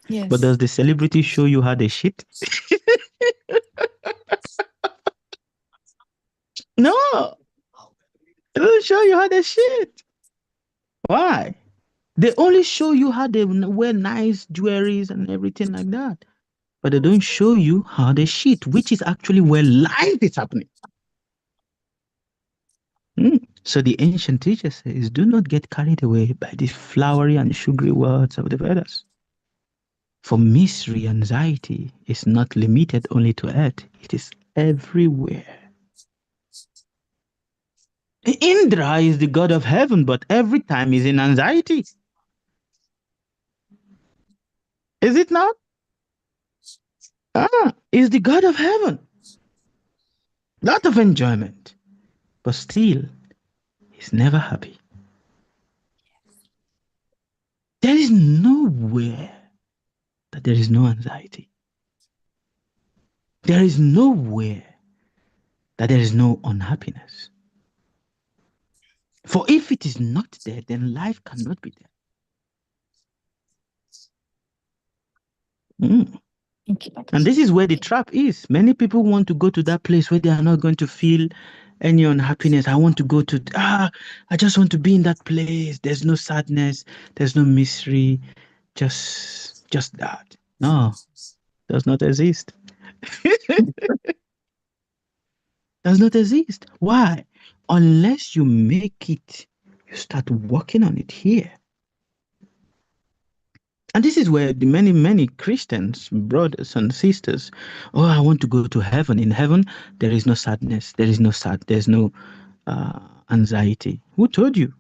But Yes. does the celebrity show you how they shit? No, it doesn't show you how they shit. Why? They only show you how they wear nice jewelries and everything like that. But they don't show you how they shit, which is actually where life is happening. So the ancient teacher says, do not get carried away by the flowery and sugary words of the Vedas. For misery, anxiety is not limited only to earth, it is everywhere. Indra is the god of heaven, but every time he's in anxiety. Is it not? He's the god of heaven. Lot of enjoyment, but still, he's never happy. There is nowhere that there is no anxiety. There is nowhere that there is no unhappiness. For if it is not there, then life cannot be there. And this is where the trap is. Many people want to go to that place where they are not going to feel any unhappiness. I want to go to, I just want to be in that place. There's no sadness. There's no misery. Just that. No, does not exist. Does not exist. Why? Unless you make it, you start working on it here. And this is where the many Christians, brothers and sisters, oh, I want to go to heaven. In heaven, there is no sadness. There's no anxiety. Who told you?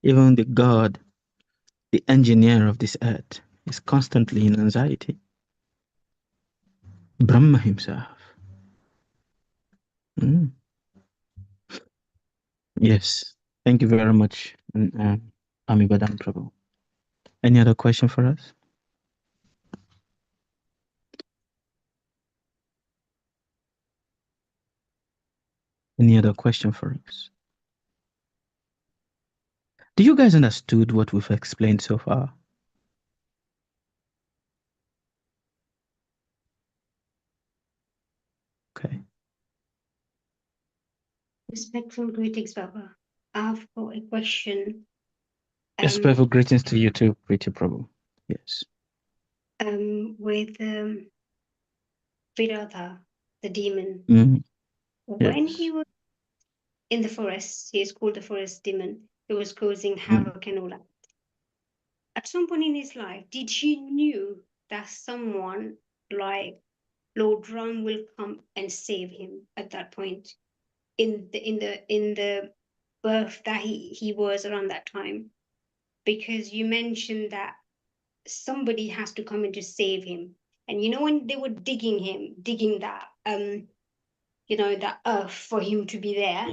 Even the God, the engineer of this earth, is constantly in anxiety. Brahma himself. Mm. Yes. Thank you very much, Amibadam Prabhu. Any other question for us? Any other question for us? Do you guys understood what we've explained so far? Okay. Respectful greetings, Baba. I've got a question. Respectful greetings to you too, Pretty Prabhu. Yes. With Viratha, the demon. Mm. When Yes. he was in the forest, he is called the forest demon. He was causing havoc and all that. At some point in his life, did he knew that someone like Lord Ram will come and save him at that point in the birth that he was around that time? Because you mentioned that somebody has to come in to save him. And you know when they were digging that that earth for him to be there.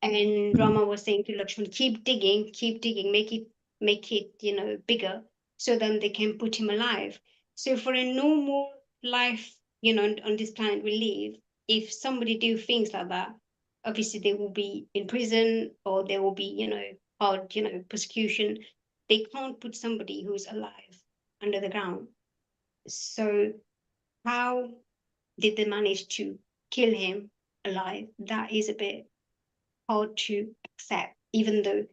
And Rama was saying to Lakshman, keep digging, make it, bigger, so then they can put him alive. So for a normal life, on this planet we live, if somebody do things like that, obviously they will be in prison or there will be, hard, persecution. They can't put somebody who's alive under the ground. So how did they manage to kill him alive? That is a bit hard to accept, even though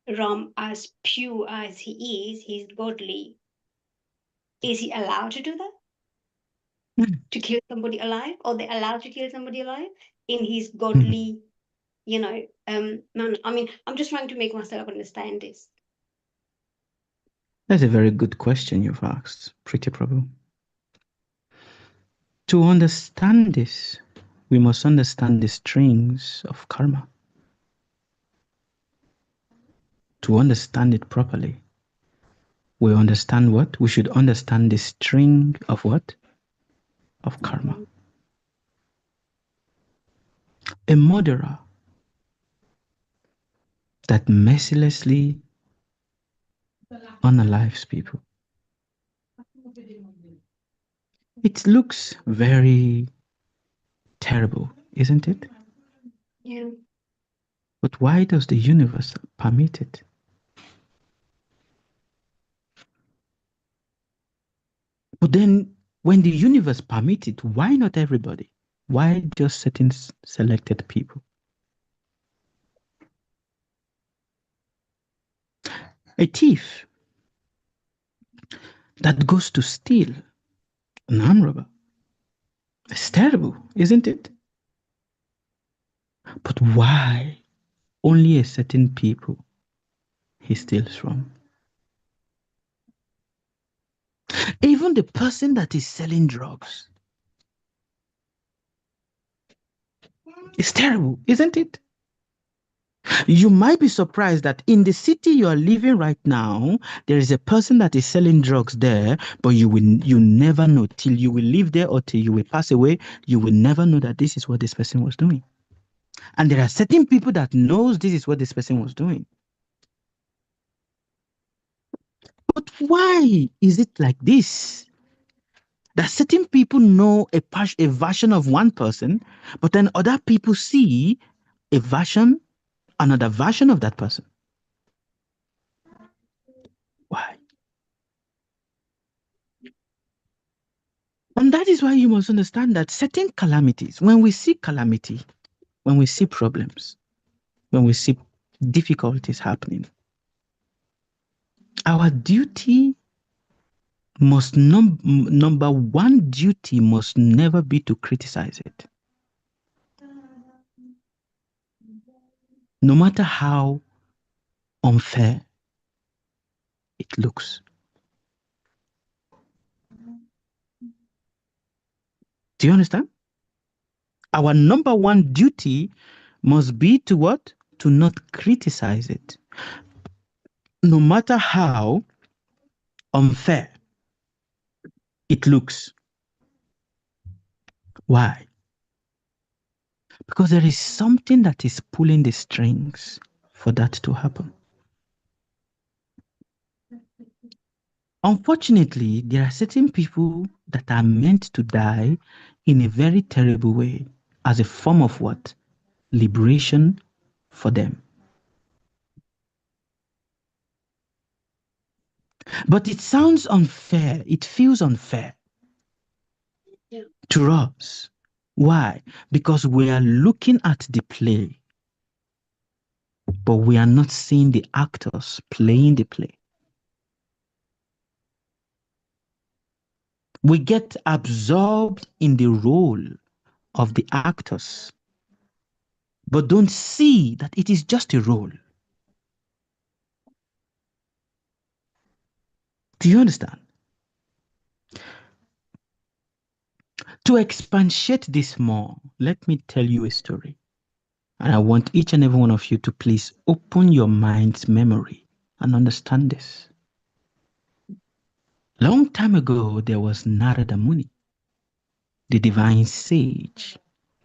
Ram, as pure as he is, he's godly. Is he allowed to do that? To kill somebody alive? Or they allowed to kill somebody alive in his godly, manner? I mean, I'm just trying to make myself understand this. That's a very good question you've asked, Pretty Prabhu. To understand this, we must understand the strings of karma. To understand it properly, we understand what? We should understand the string of what? Of karma. A murderer that mercilessly unalives people. It looks very terrible, isn't it? Yeah. But why does the universe permit it? But then, when the universe permits it, why not everybody? Why just certain selected people? A thief that goes to steal, an armed robber. It's terrible, isn't it? But why only a certain people he steals from? Even the person that is selling drugs. It's terrible, isn't it? You might be surprised that in the city you are living right now, there is a person that is selling drugs there, but you never know till you will live there or till you will pass away. You will never know that this is what this person was doing. And there are certain people that knows this is what this person was doing. But why is it like this? That certain people know a version of one person, but then other people see another version of that person. Why? And that is why you must understand that certain calamities, when we see calamity, when we see problems, when we see difficulties happening, our duty must, number one duty must never be to criticize it. No matter how unfair it looks. Do you understand? Our number one duty must be to what? To not criticize it. no matter how unfair it looks. Why? Because there is something that is pulling the strings for that to happen. Unfortunately, there are certain people that are meant to die in a very terrible way as a form of what? Liberation for them. But it sounds unfair. It feels unfair to us. Why? Because we are looking at the play, but we are not seeing the actors playing the play. We get absorbed in the role of the actors, but don't see that it is just a role. Do you understand? To expatiate this more, let me tell you a story. And I want each and every one of you to please open your mind's memory and understand this. Long time ago, there was Narada Muni, the divine sage.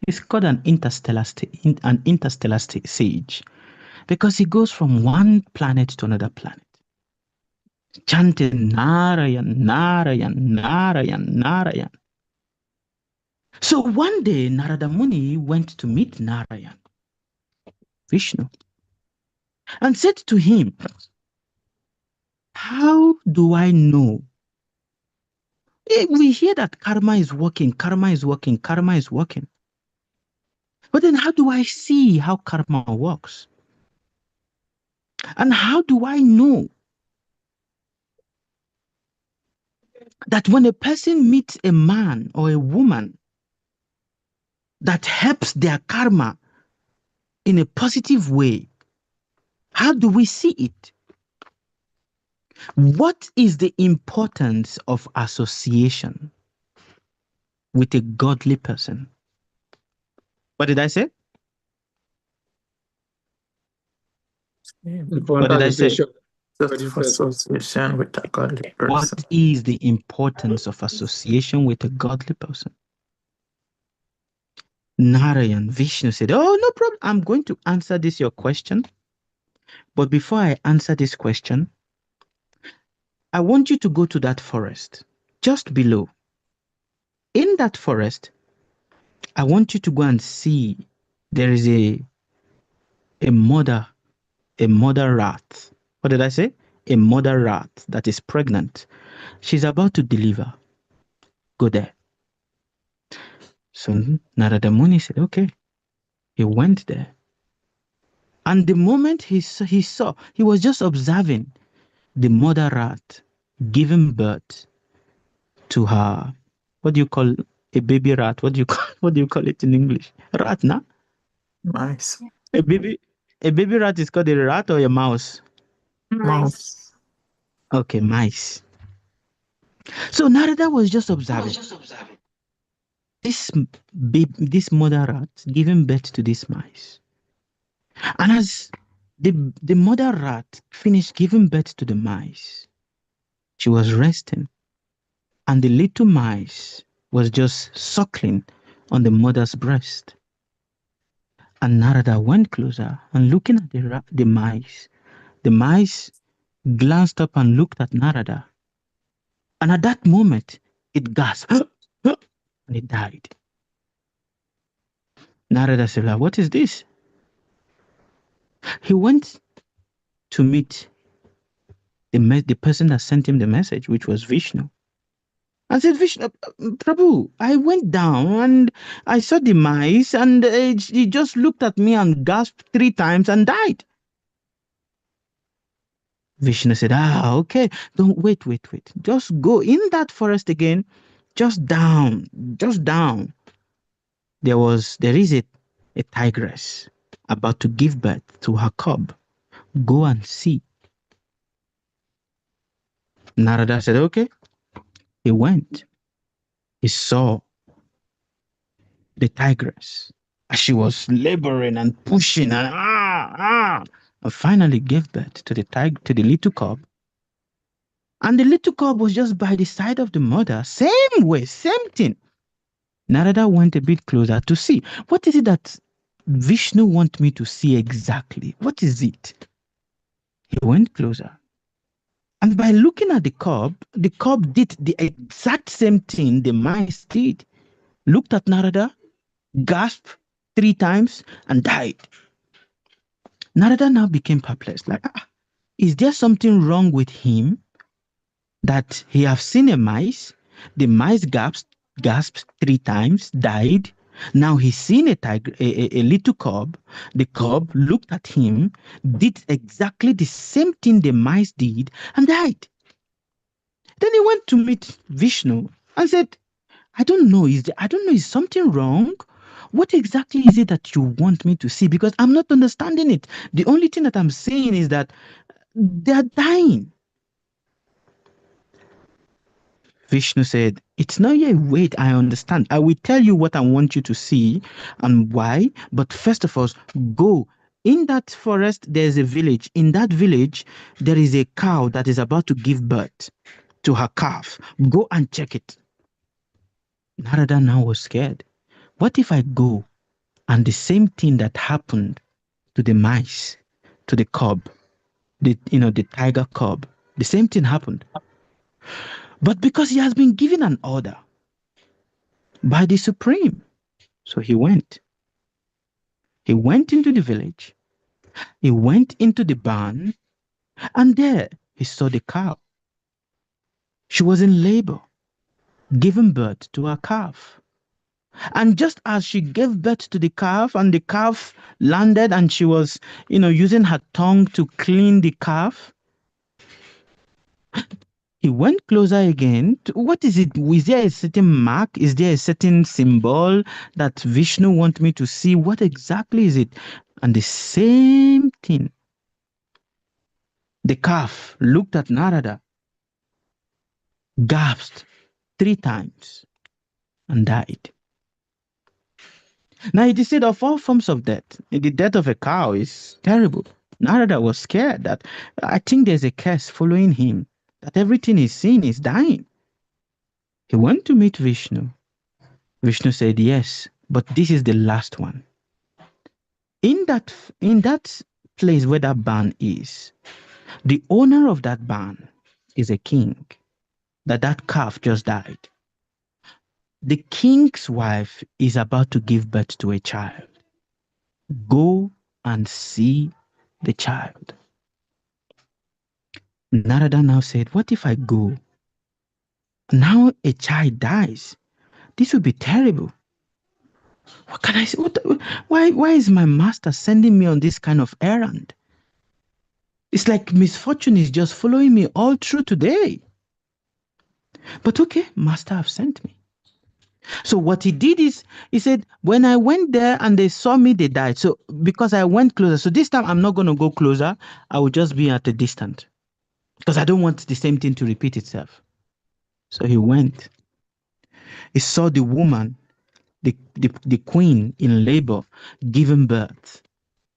He's called an interstellar sage because he goes from one planet to another planet, chanting Narayan, Narayan, Narayan, Narayan. So one day, Narada Muni went to meet Narayan, Vishnu, and said to him, how do I know? We hear that karma is working, karma is working, karma is working. But then how do I see how karma works? And how do I know that when a person meets a man or a woman that helps their karma in a positive way, how do we see it? What is the importance of association with a godly person? What did I say? What did I say? Just association with a godly person. What is the importance of association with a godly person? Narayan, Vishnu said, oh, no problem. I'm going to answer this, your question. But before I answer this question, I want you to go to that forest just below. In that forest, I want you to go and see there is a mother rat. What did I say? A mother rat that is pregnant. She's about to deliver. Go there. So Narada Muni said, okay. He went there. And the moment he saw, he was just observing the mother rat giving birth to her. What do you call a baby rat? What do you call it in English? Rat, na? Mice. A baby rat is called a rat or a mouse? Mouse. Okay, mice. So Narada was just observing this mother rat giving birth to this mice. And as the mother rat finished giving birth to the mice, she was resting, and the little mice was just suckling on the mother's breast. And Narada went closer and looking at the mice glanced up and looked at Narada. And at that moment, it gasped and it died. Narada said, what is this? He went to meet the person that sent him the message, which was Vishnu. I said, Vishnu, Prabhu, I went down and I saw the mice and he just looked at me and gasped 3 times and died. Vishnu said, okay, don't wait. Just go in that forest again, just down. There is a tigress about to give birth to her cub. Go and see. Narada said, okay. He went. He saw the tigress as she was laboring and pushing and and finally gave birth to the tiger, to the little cub. And the little cub was just by the side of the mother, same way, same thing. Narada went a bit closer to see what is it that Vishnu want me to see exactly. What is it? He went closer. And by looking at the cub did the exact same thing the mice did. Looked at Narada, gasped 3 times, and died. Narada now became perplexed. Like, is there something wrong with him that he have seen a mice? The mice gasped 3 times, died. Now he's seen a tiger, a little cub. The cub looked at him, did exactly the same thing the mice did, and died. Then he went to meet Vishnu and said, I don't know, is something wrong? What exactly is it that you want me to see? Because I'm not understanding it. The only thing that I'm saying is that they're dying. Vishnu said, it's not yet. Wait, I understand. I will tell you what I want you to see and why. But first of all, go. In that forest, there's a village. In that village, there is a cow that is about to give birth to her calf. Go and check it. Narada now was scared. What if I go and the same thing that happened to the mice, to the cub, the tiger cub, the same thing happened. But because he has been given an order by the Supreme, so he went. He went into the village. He went into the barn, and there he saw the cow. She was in labor, giving birth to a calf. And just as she gave birth to the calf and the calf landed and she was, using her tongue to clean the calf, he went closer again. What is it? Is there a certain mark? Is there a certain symbol that Vishnu wants me to see? What exactly is it? And the same thing. The calf looked at Narada, gasped 3 times, and died. Now it is said of all forms of death, the death of a cow is terrible. Narada was scared that I think there's a curse following him, that everything he's seen is dying. He went to meet Vishnu. Vishnu said, yes, but this is the last one. In that place where that barn is, the owner of that barn is a king, that calf just died. The king's wife is about to give birth to a child. Go and see the child. Narada now said, what if I go? Now a child dies. This would be terrible. What can I say? Why is my master sending me on this kind of errand? It's like misfortune is just following me all through today. But okay, master have sent me. So what he did is, he said, when I went there and they saw me, they died. So because I went closer, so this time I'm not going to go closer. I will just be at a distance because I don't want the same thing to repeat itself. So he went. He saw the woman, the queen in labor, giving birth.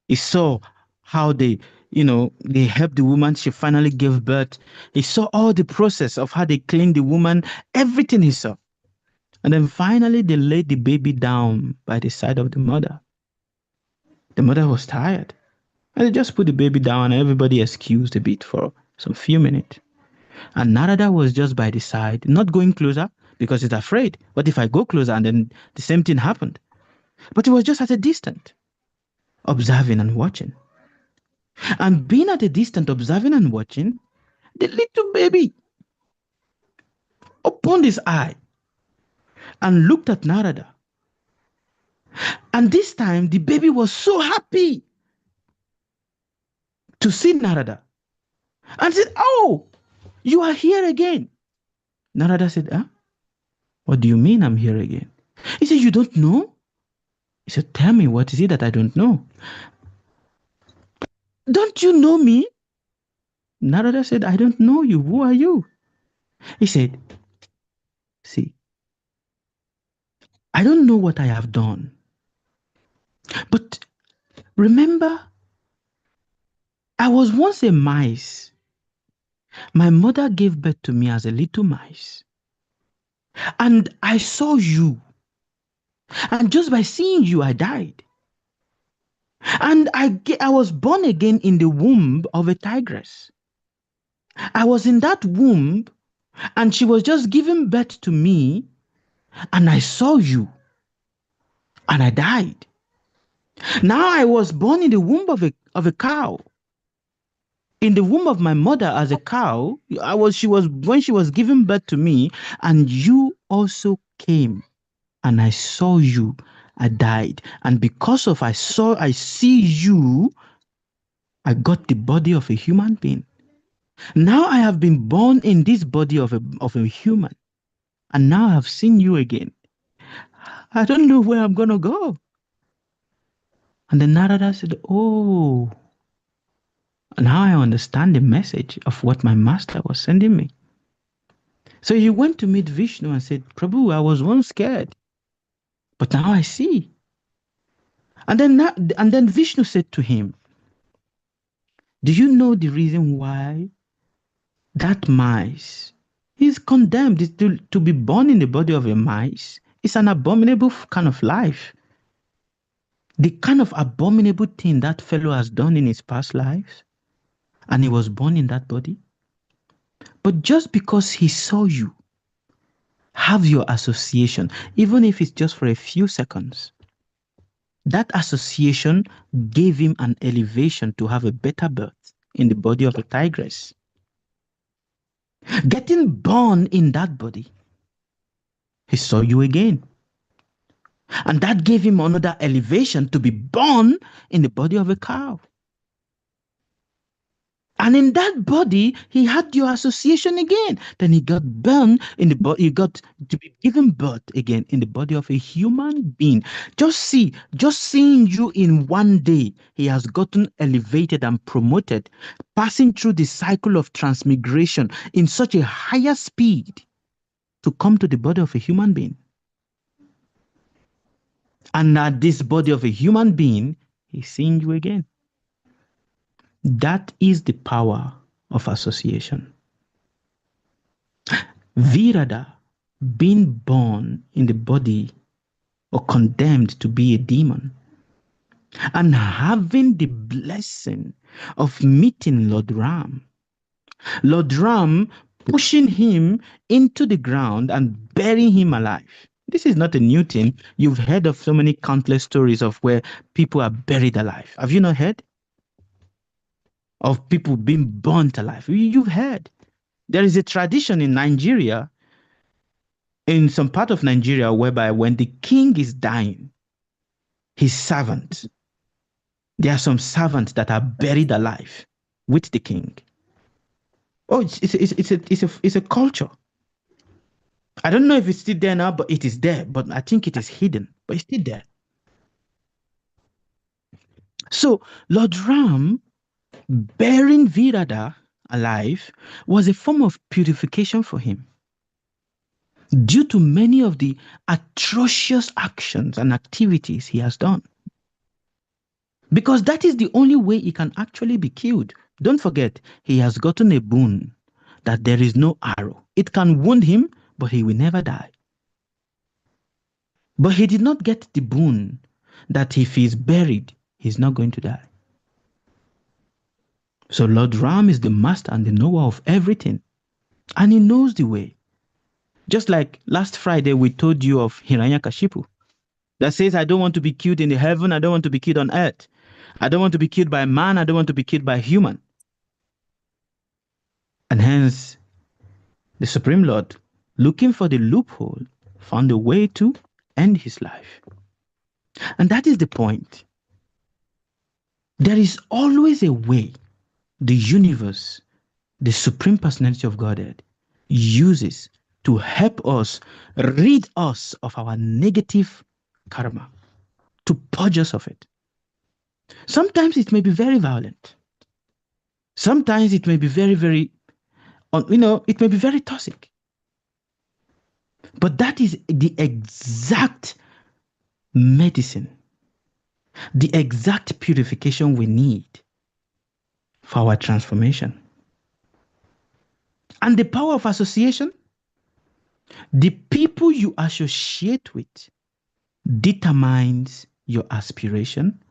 He saw how they helped the woman. She finally gave birth. He saw all the process of how they cleaned the woman, everything he saw. And then finally, they laid the baby down by the side of the mother. The mother was tired. And they just put the baby down and everybody excused a bit for some few minutes. And Narada was just by the side, not going closer because he's afraid. What if I go closer and then the same thing happened? But he was just at a distance, observing and watching. And being at a distance, observing and watching, the little baby opened his eye and looked at Narada. And this time, the baby was so happy to see Narada and said, oh, you are here again. Narada said, huh? What do you mean I'm here again? He said, you don't know? He said, tell me, what is it that I don't know? Don't you know me? Narada said, I don't know you. Who are you? He said, see, I don't know what I have done. But remember I was once a mice. My mother gave birth to me as a little mice. And I saw you. And just by seeing you, I died. And I was born again in the womb of a tigress. I was in that womb, and she was just giving birth to me, and I saw you, and I died. Now I was born in the womb of a cow. In the womb of my mother as a cow, she was when she was giving birth to me, and you also came, and I saw you, I died. And because of I see you, I got the body of a human being. Now I have been born in this body of a human, and now I have seen you again. I don't know where I'm gonna go. And the Narada said, oh, now I understand the message of what my master was sending me. So he went to meet Vishnu and said, Prabhu, I was once scared, but now I see. And then Vishnu said to him, do you know the reason why that mice is condemned to be born in the body of a mice? It's an abominable kind of life. The kind of abominable thing that fellow has done in his past lives, and he was born in that body. But just because he saw you, have your association, even if it's just for a few seconds, that association gave him an elevation to have a better birth in the body of a tigress. Getting born in that body, he saw you again. And that gave him another elevation to be born in the body of a cow. And in that body, he had your association again. Then he got born in the body, he got to be given birth again in the body of a human being. Just seeing you in one day, he has gotten elevated and promoted, passing through the cycle of transmigration in such a higher speed to come to the body of a human being. And now this body of a human being, he's seeing you again. That is the power of association. Virada, being born in the body or condemned to be a demon, and having the blessing of meeting Lord Ram. Lord Ram pushing him into the ground and burying him alive. This is not a new thing. You've heard of so many countless stories of where people are buried alive. Have you not heard? Of people being burnt alive. You've heard. There is a tradition in Nigeria, in some part of Nigeria, whereby when the king is dying, his servants, there are some servants that are buried alive with the king. Oh, it's a culture. I don't know if it's still there now, but it is there. But I think it is hidden, but it's still there. So Lord Ram burying Virada alive was a form of purification for him, due to many of the atrocious actions and activities he has done. Because that is the only way he can actually be killed. Don't forget, he has gotten a boon that there is no arrow. It can wound him, but he will never die. But he did not get the boon that if he is buried, he's not going to die. So Lord Ram is the master and the knower of everything. And he knows the way. Just like last Friday, we told you of Hiranyakashipu, that says, I don't want to be killed in the heaven, I don't want to be killed on earth. I don't want to be killed by man, I don't want to be killed by human. And hence, the Supreme Lord, looking for the loophole, found a way to end his life. And that is the point. There is always a way the universe, the Supreme Personality of Godhead, uses to help us, rid us of our negative karma, to purge us of it. Sometimes it may be very violent. Sometimes it may be very, very, it may be very toxic. But that is the exact medicine, the exact purification we need for our transformation. And the power of association, the people you associate with determines your aspiration,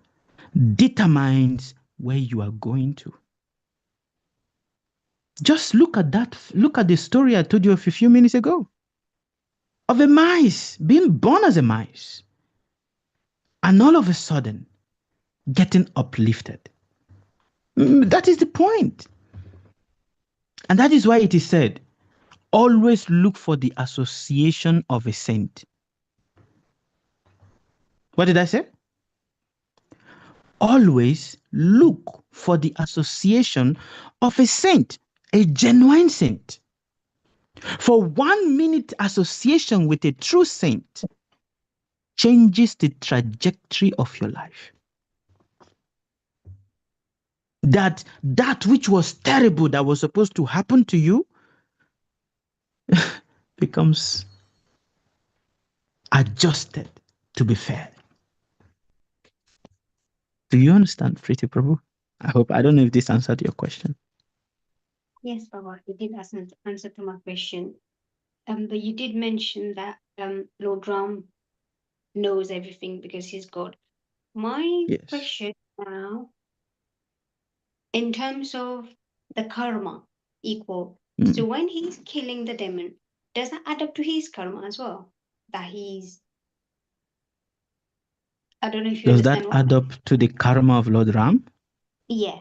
determines where you are going to. Just look at that. Look at the story I told you a few minutes ago of a mice being born as a mice and all of a sudden getting uplifted. That is the point. And that is why it is said, always look for the association of a saint. What did I say? Always look for the association of a saint, a genuine saint. For 1 minute association with a true saint changes the trajectory of your life. That which was terrible that was supposed to happen to you becomes adjusted to be fair. Do you understand, Pretty Prabhu? I don't know if this answered your question. Yes, Baba, you did answer to my question. But you did mention that Lord Ram knows everything because he's God. My Yes. question now, in terms of the karma equal, so when he's killing the demon, does that add up to his karma as well? That he's, I don't know if you Does that understand what add up to the karma of Lord Ram? Yeah.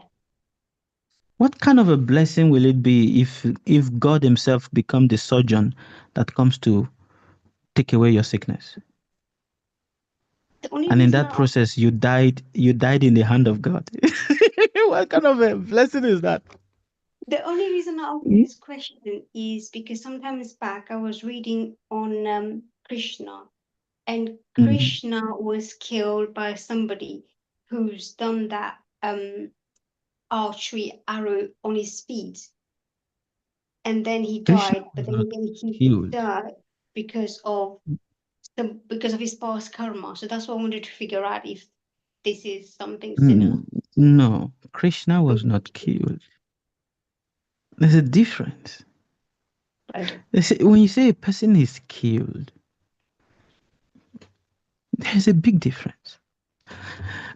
What kind of a blessing will it be if God himself become the surgeon that comes to take away your sickness? The only And in reason that process, you died in the hand of God. What kind of a blessing is that? The only reason I ask you this question is because sometimes back I was reading on Krishna, and Krishna was killed by somebody who's done that archery arrow on his feet, and then he Krishna died. was But then not again, he killed. died because of his past karma. So that's what I wanted to figure out if this is something similar. No, Krishna was not killed. There's a difference. Okay. When you say a person is killed, there's a big difference.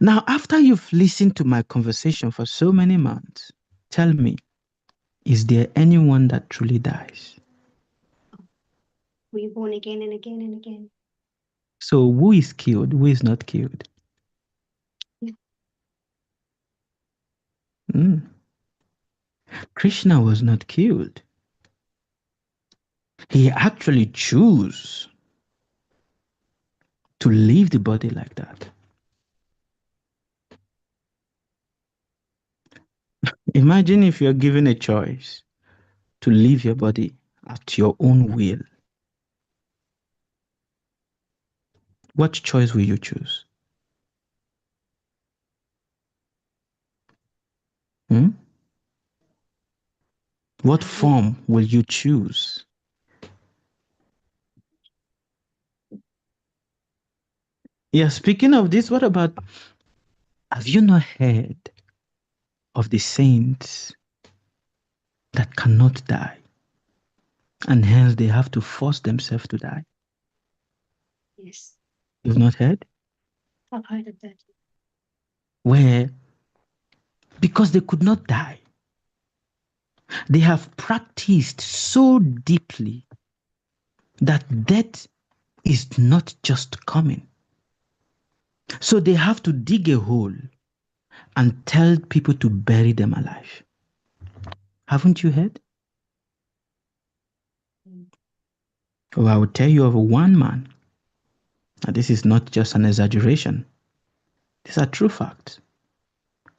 Now, after you've listened to my conversation for so many months, tell me, is there anyone that truly dies? We're born again and again and again. So who is killed? Who is not killed? Krishna was not killed. He actually chose to leave the body like that. Imagine if you're given a choice to leave your body at your own will. What choice will you choose? What form will you choose? Yeah, speaking of this, what about, have you not heard of the saints that cannot die? And hence they have to force themselves to die. Yes. You've not heard? I've heard of that. Where, because they could not die, they have practiced so deeply that death is not just coming. So they have to dig a hole and tell people to bury them alive. Haven't you heard? Well, I will tell you of one man. Now, this is not just an exaggeration. These are true facts.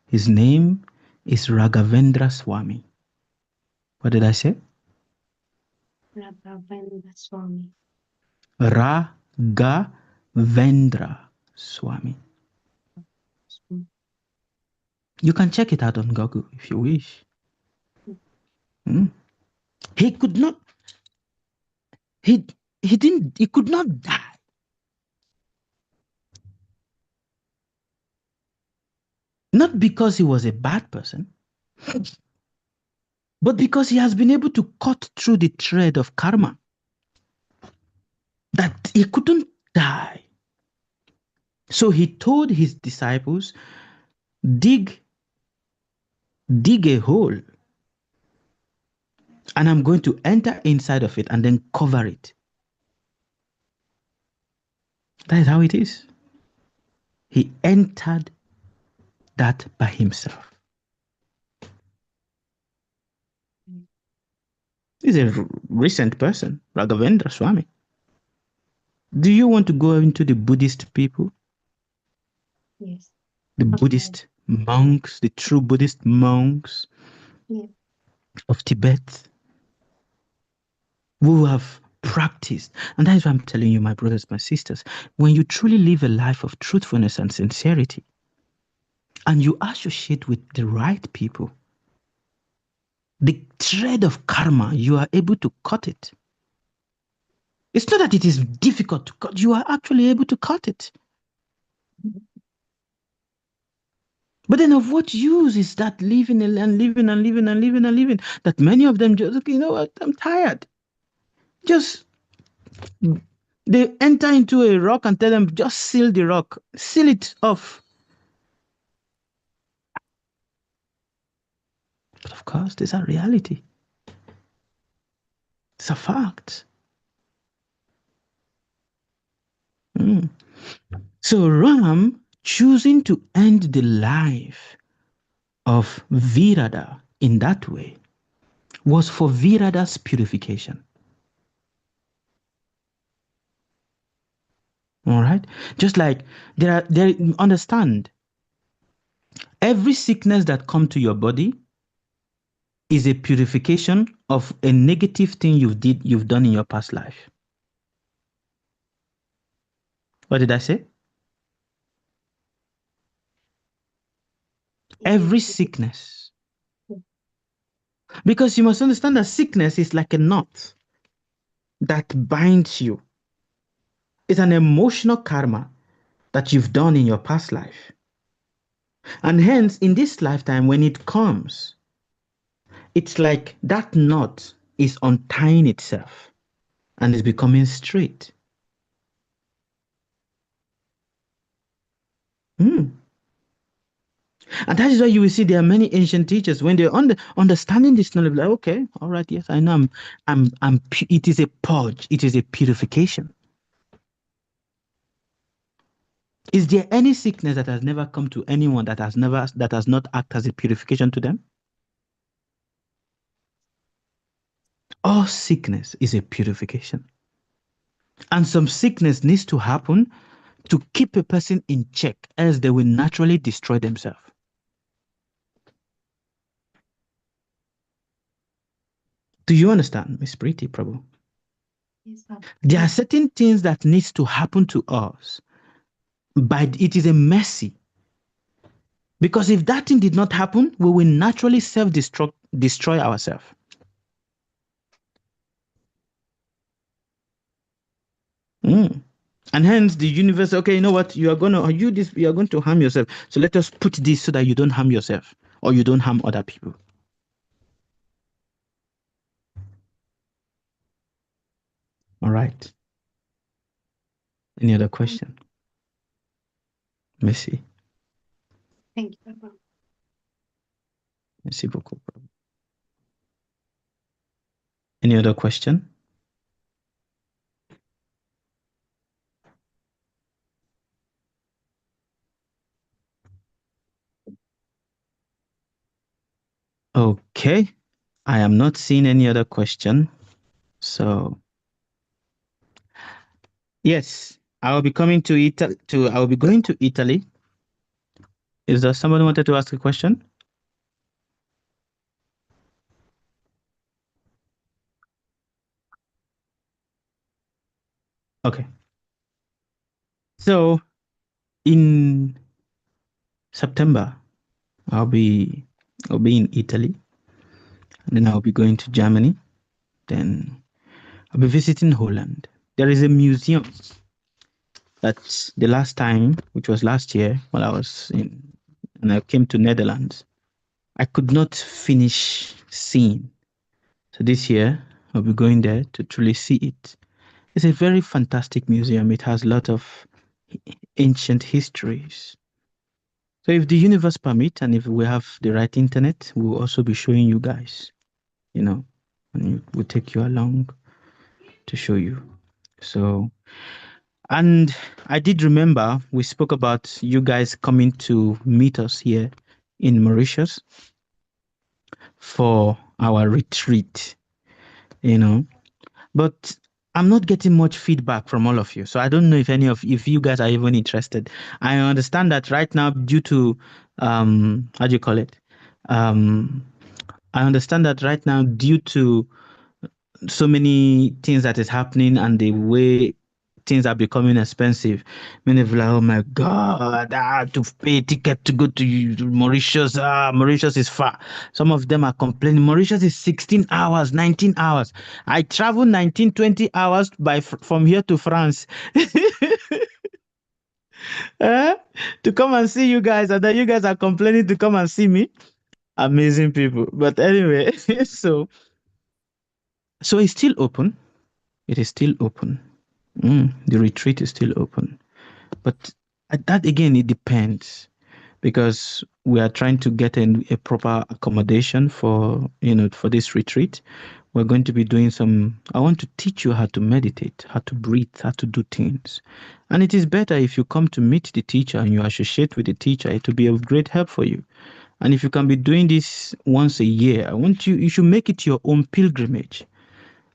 His name is Raghavendra Swami. What did I say? Raghavendra Swami. Raghavendra Swami. You can check it out on Google if you wish. He could not, he could not die. Not because he was a bad person, But because he has been able to cut through the thread of karma, that he couldn't die. So he told his disciples, dig a hole, and I'm going to enter inside of it and then cover it. That is how it is. He entered that by himself. He's a recent person, Raghavendra Swami. Do you want to go into the Buddhist people? Yes. The Buddhist monks, the true Buddhist monks of Tibet, who have practiced. And that is why I'm telling you, my brothers, my sisters, when you truly live a life of truthfulness and sincerity, and you associate with the right people, the thread of karma, you are able to cut it. It's not that it is difficult to cut, you are actually able to cut it. But then of what use is that living and living and living and living and living, that many of them just, you know what, I'm tired. Just, they enter into a rock and tell them, just seal the rock, seal it off. But of course, these are reality. It's a fact. So Ram choosing to end the life of Virada in that way was for Virada's purification. All right? Just like understand, every sickness that comes to your body is a purification of a negative thing you've done in your past life. What did I say? Every sickness. Because you must understand that sickness is like a knot that binds you. It's an emotional karma that you've done in your past life. And hence, in this lifetime, when it comes, it's like that knot is untying itself and is becoming straight. And that is why you will see there are many ancient teachers, when they're understanding this knowledge, like, okay, all right, yes, I know, it is a purge, it is a purification. Is there any sickness that has never come to anyone that has not acted as a purification to them? All sickness is a purification. And some sickness needs to happen to keep a person in check, else they will naturally destroy themselves. Do you understand, Miss Pretty Prabhu? Yes, there are certain things that needs to happen to us, but it is a mercy. Because if that thing did not happen, we will naturally destroy ourselves. And hence the universe, okay, you know what, you are going to harm yourself. So let us put this so that you don't harm yourself or you don't harm other people. All right. Any other question? Merci. Thank you, Baba. Merci beaucoup. Any other question? Okay. I am not seeing any other question. So yes, I will be coming to Italy. I will be going to Italy. Is there someone who wanted to ask a question? Okay. So in September, I'll be in Italy, and then I'll be going to Germany. Then I'll be visiting Holland. There is a museum that's the last time, which was last year when I came to Netherlands. I could not finish seeing. So this year, I'll be going there to truly see it. It's a very fantastic museum. It has a lot of ancient histories. So if the universe permit and if we have the right internet, we'll also be showing you guys, and we'll take you along to show you. So, and I did remember we spoke about you guys coming to meet us here in Mauritius for our retreat, but I'm not getting much feedback from all of you. So I don't know if you guys are even interested. I understand that right now due to how do you call it? I understand that right now due to so many things that is happening and the way things are becoming expensive. Many people are like, oh my God, to pay a ticket to go to Mauritius. Mauritius is far. Some of them are complaining. Mauritius is 16 hours, 19 hours. I travel 19, 20 hours from here to France. To come and see you guys, and then you guys are complaining to come and see me. Amazing people. But anyway, so it's still open. It is still open. The retreat is still open. But that again, it depends because we are trying to get a proper accommodation for this retreat. We're going to be doing I want to teach you how to meditate, how to breathe, how to do things. And it is better if you come to meet the teacher and you associate with the teacher. It will be of great help for you. And if you can be doing this once a year, you should make it your own pilgrimage.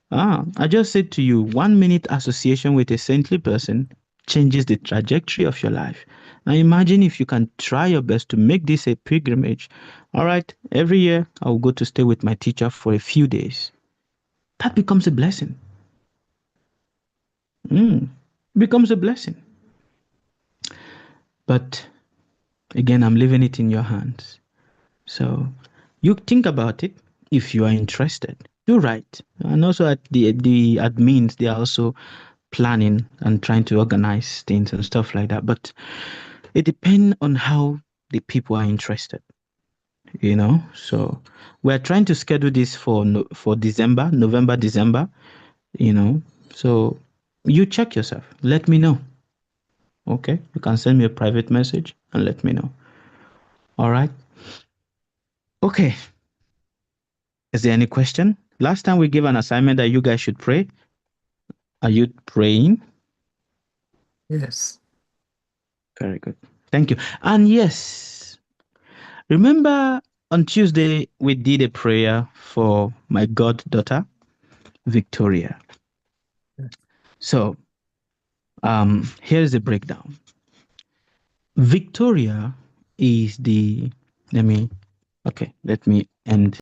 I just said to you, 1 minute association with a saintly person changes the trajectory of your life. Now imagine if you can try your best to make this a pilgrimage. All right, every year I will go to stay with my teacher for a few days. That becomes a blessing. Becomes a blessing. But again, I'm leaving it in your hands. So you think about it. If you are interested, do write. And also at the admins, they are also planning and trying to organize things and stuff like that. But it depends on how the people are interested, So we're trying to schedule this for December, November, December, So you check yourself. Let me know. Okay, you can send me a private message and let me know. All right. Okay. Is there any question? Last time we gave an assignment that you guys should pray. Are you praying? Yes. Very good. Thank you. And yes, remember on Tuesday we did a prayer for my goddaughter, Victoria. So here's the breakdown. Victoria is let me end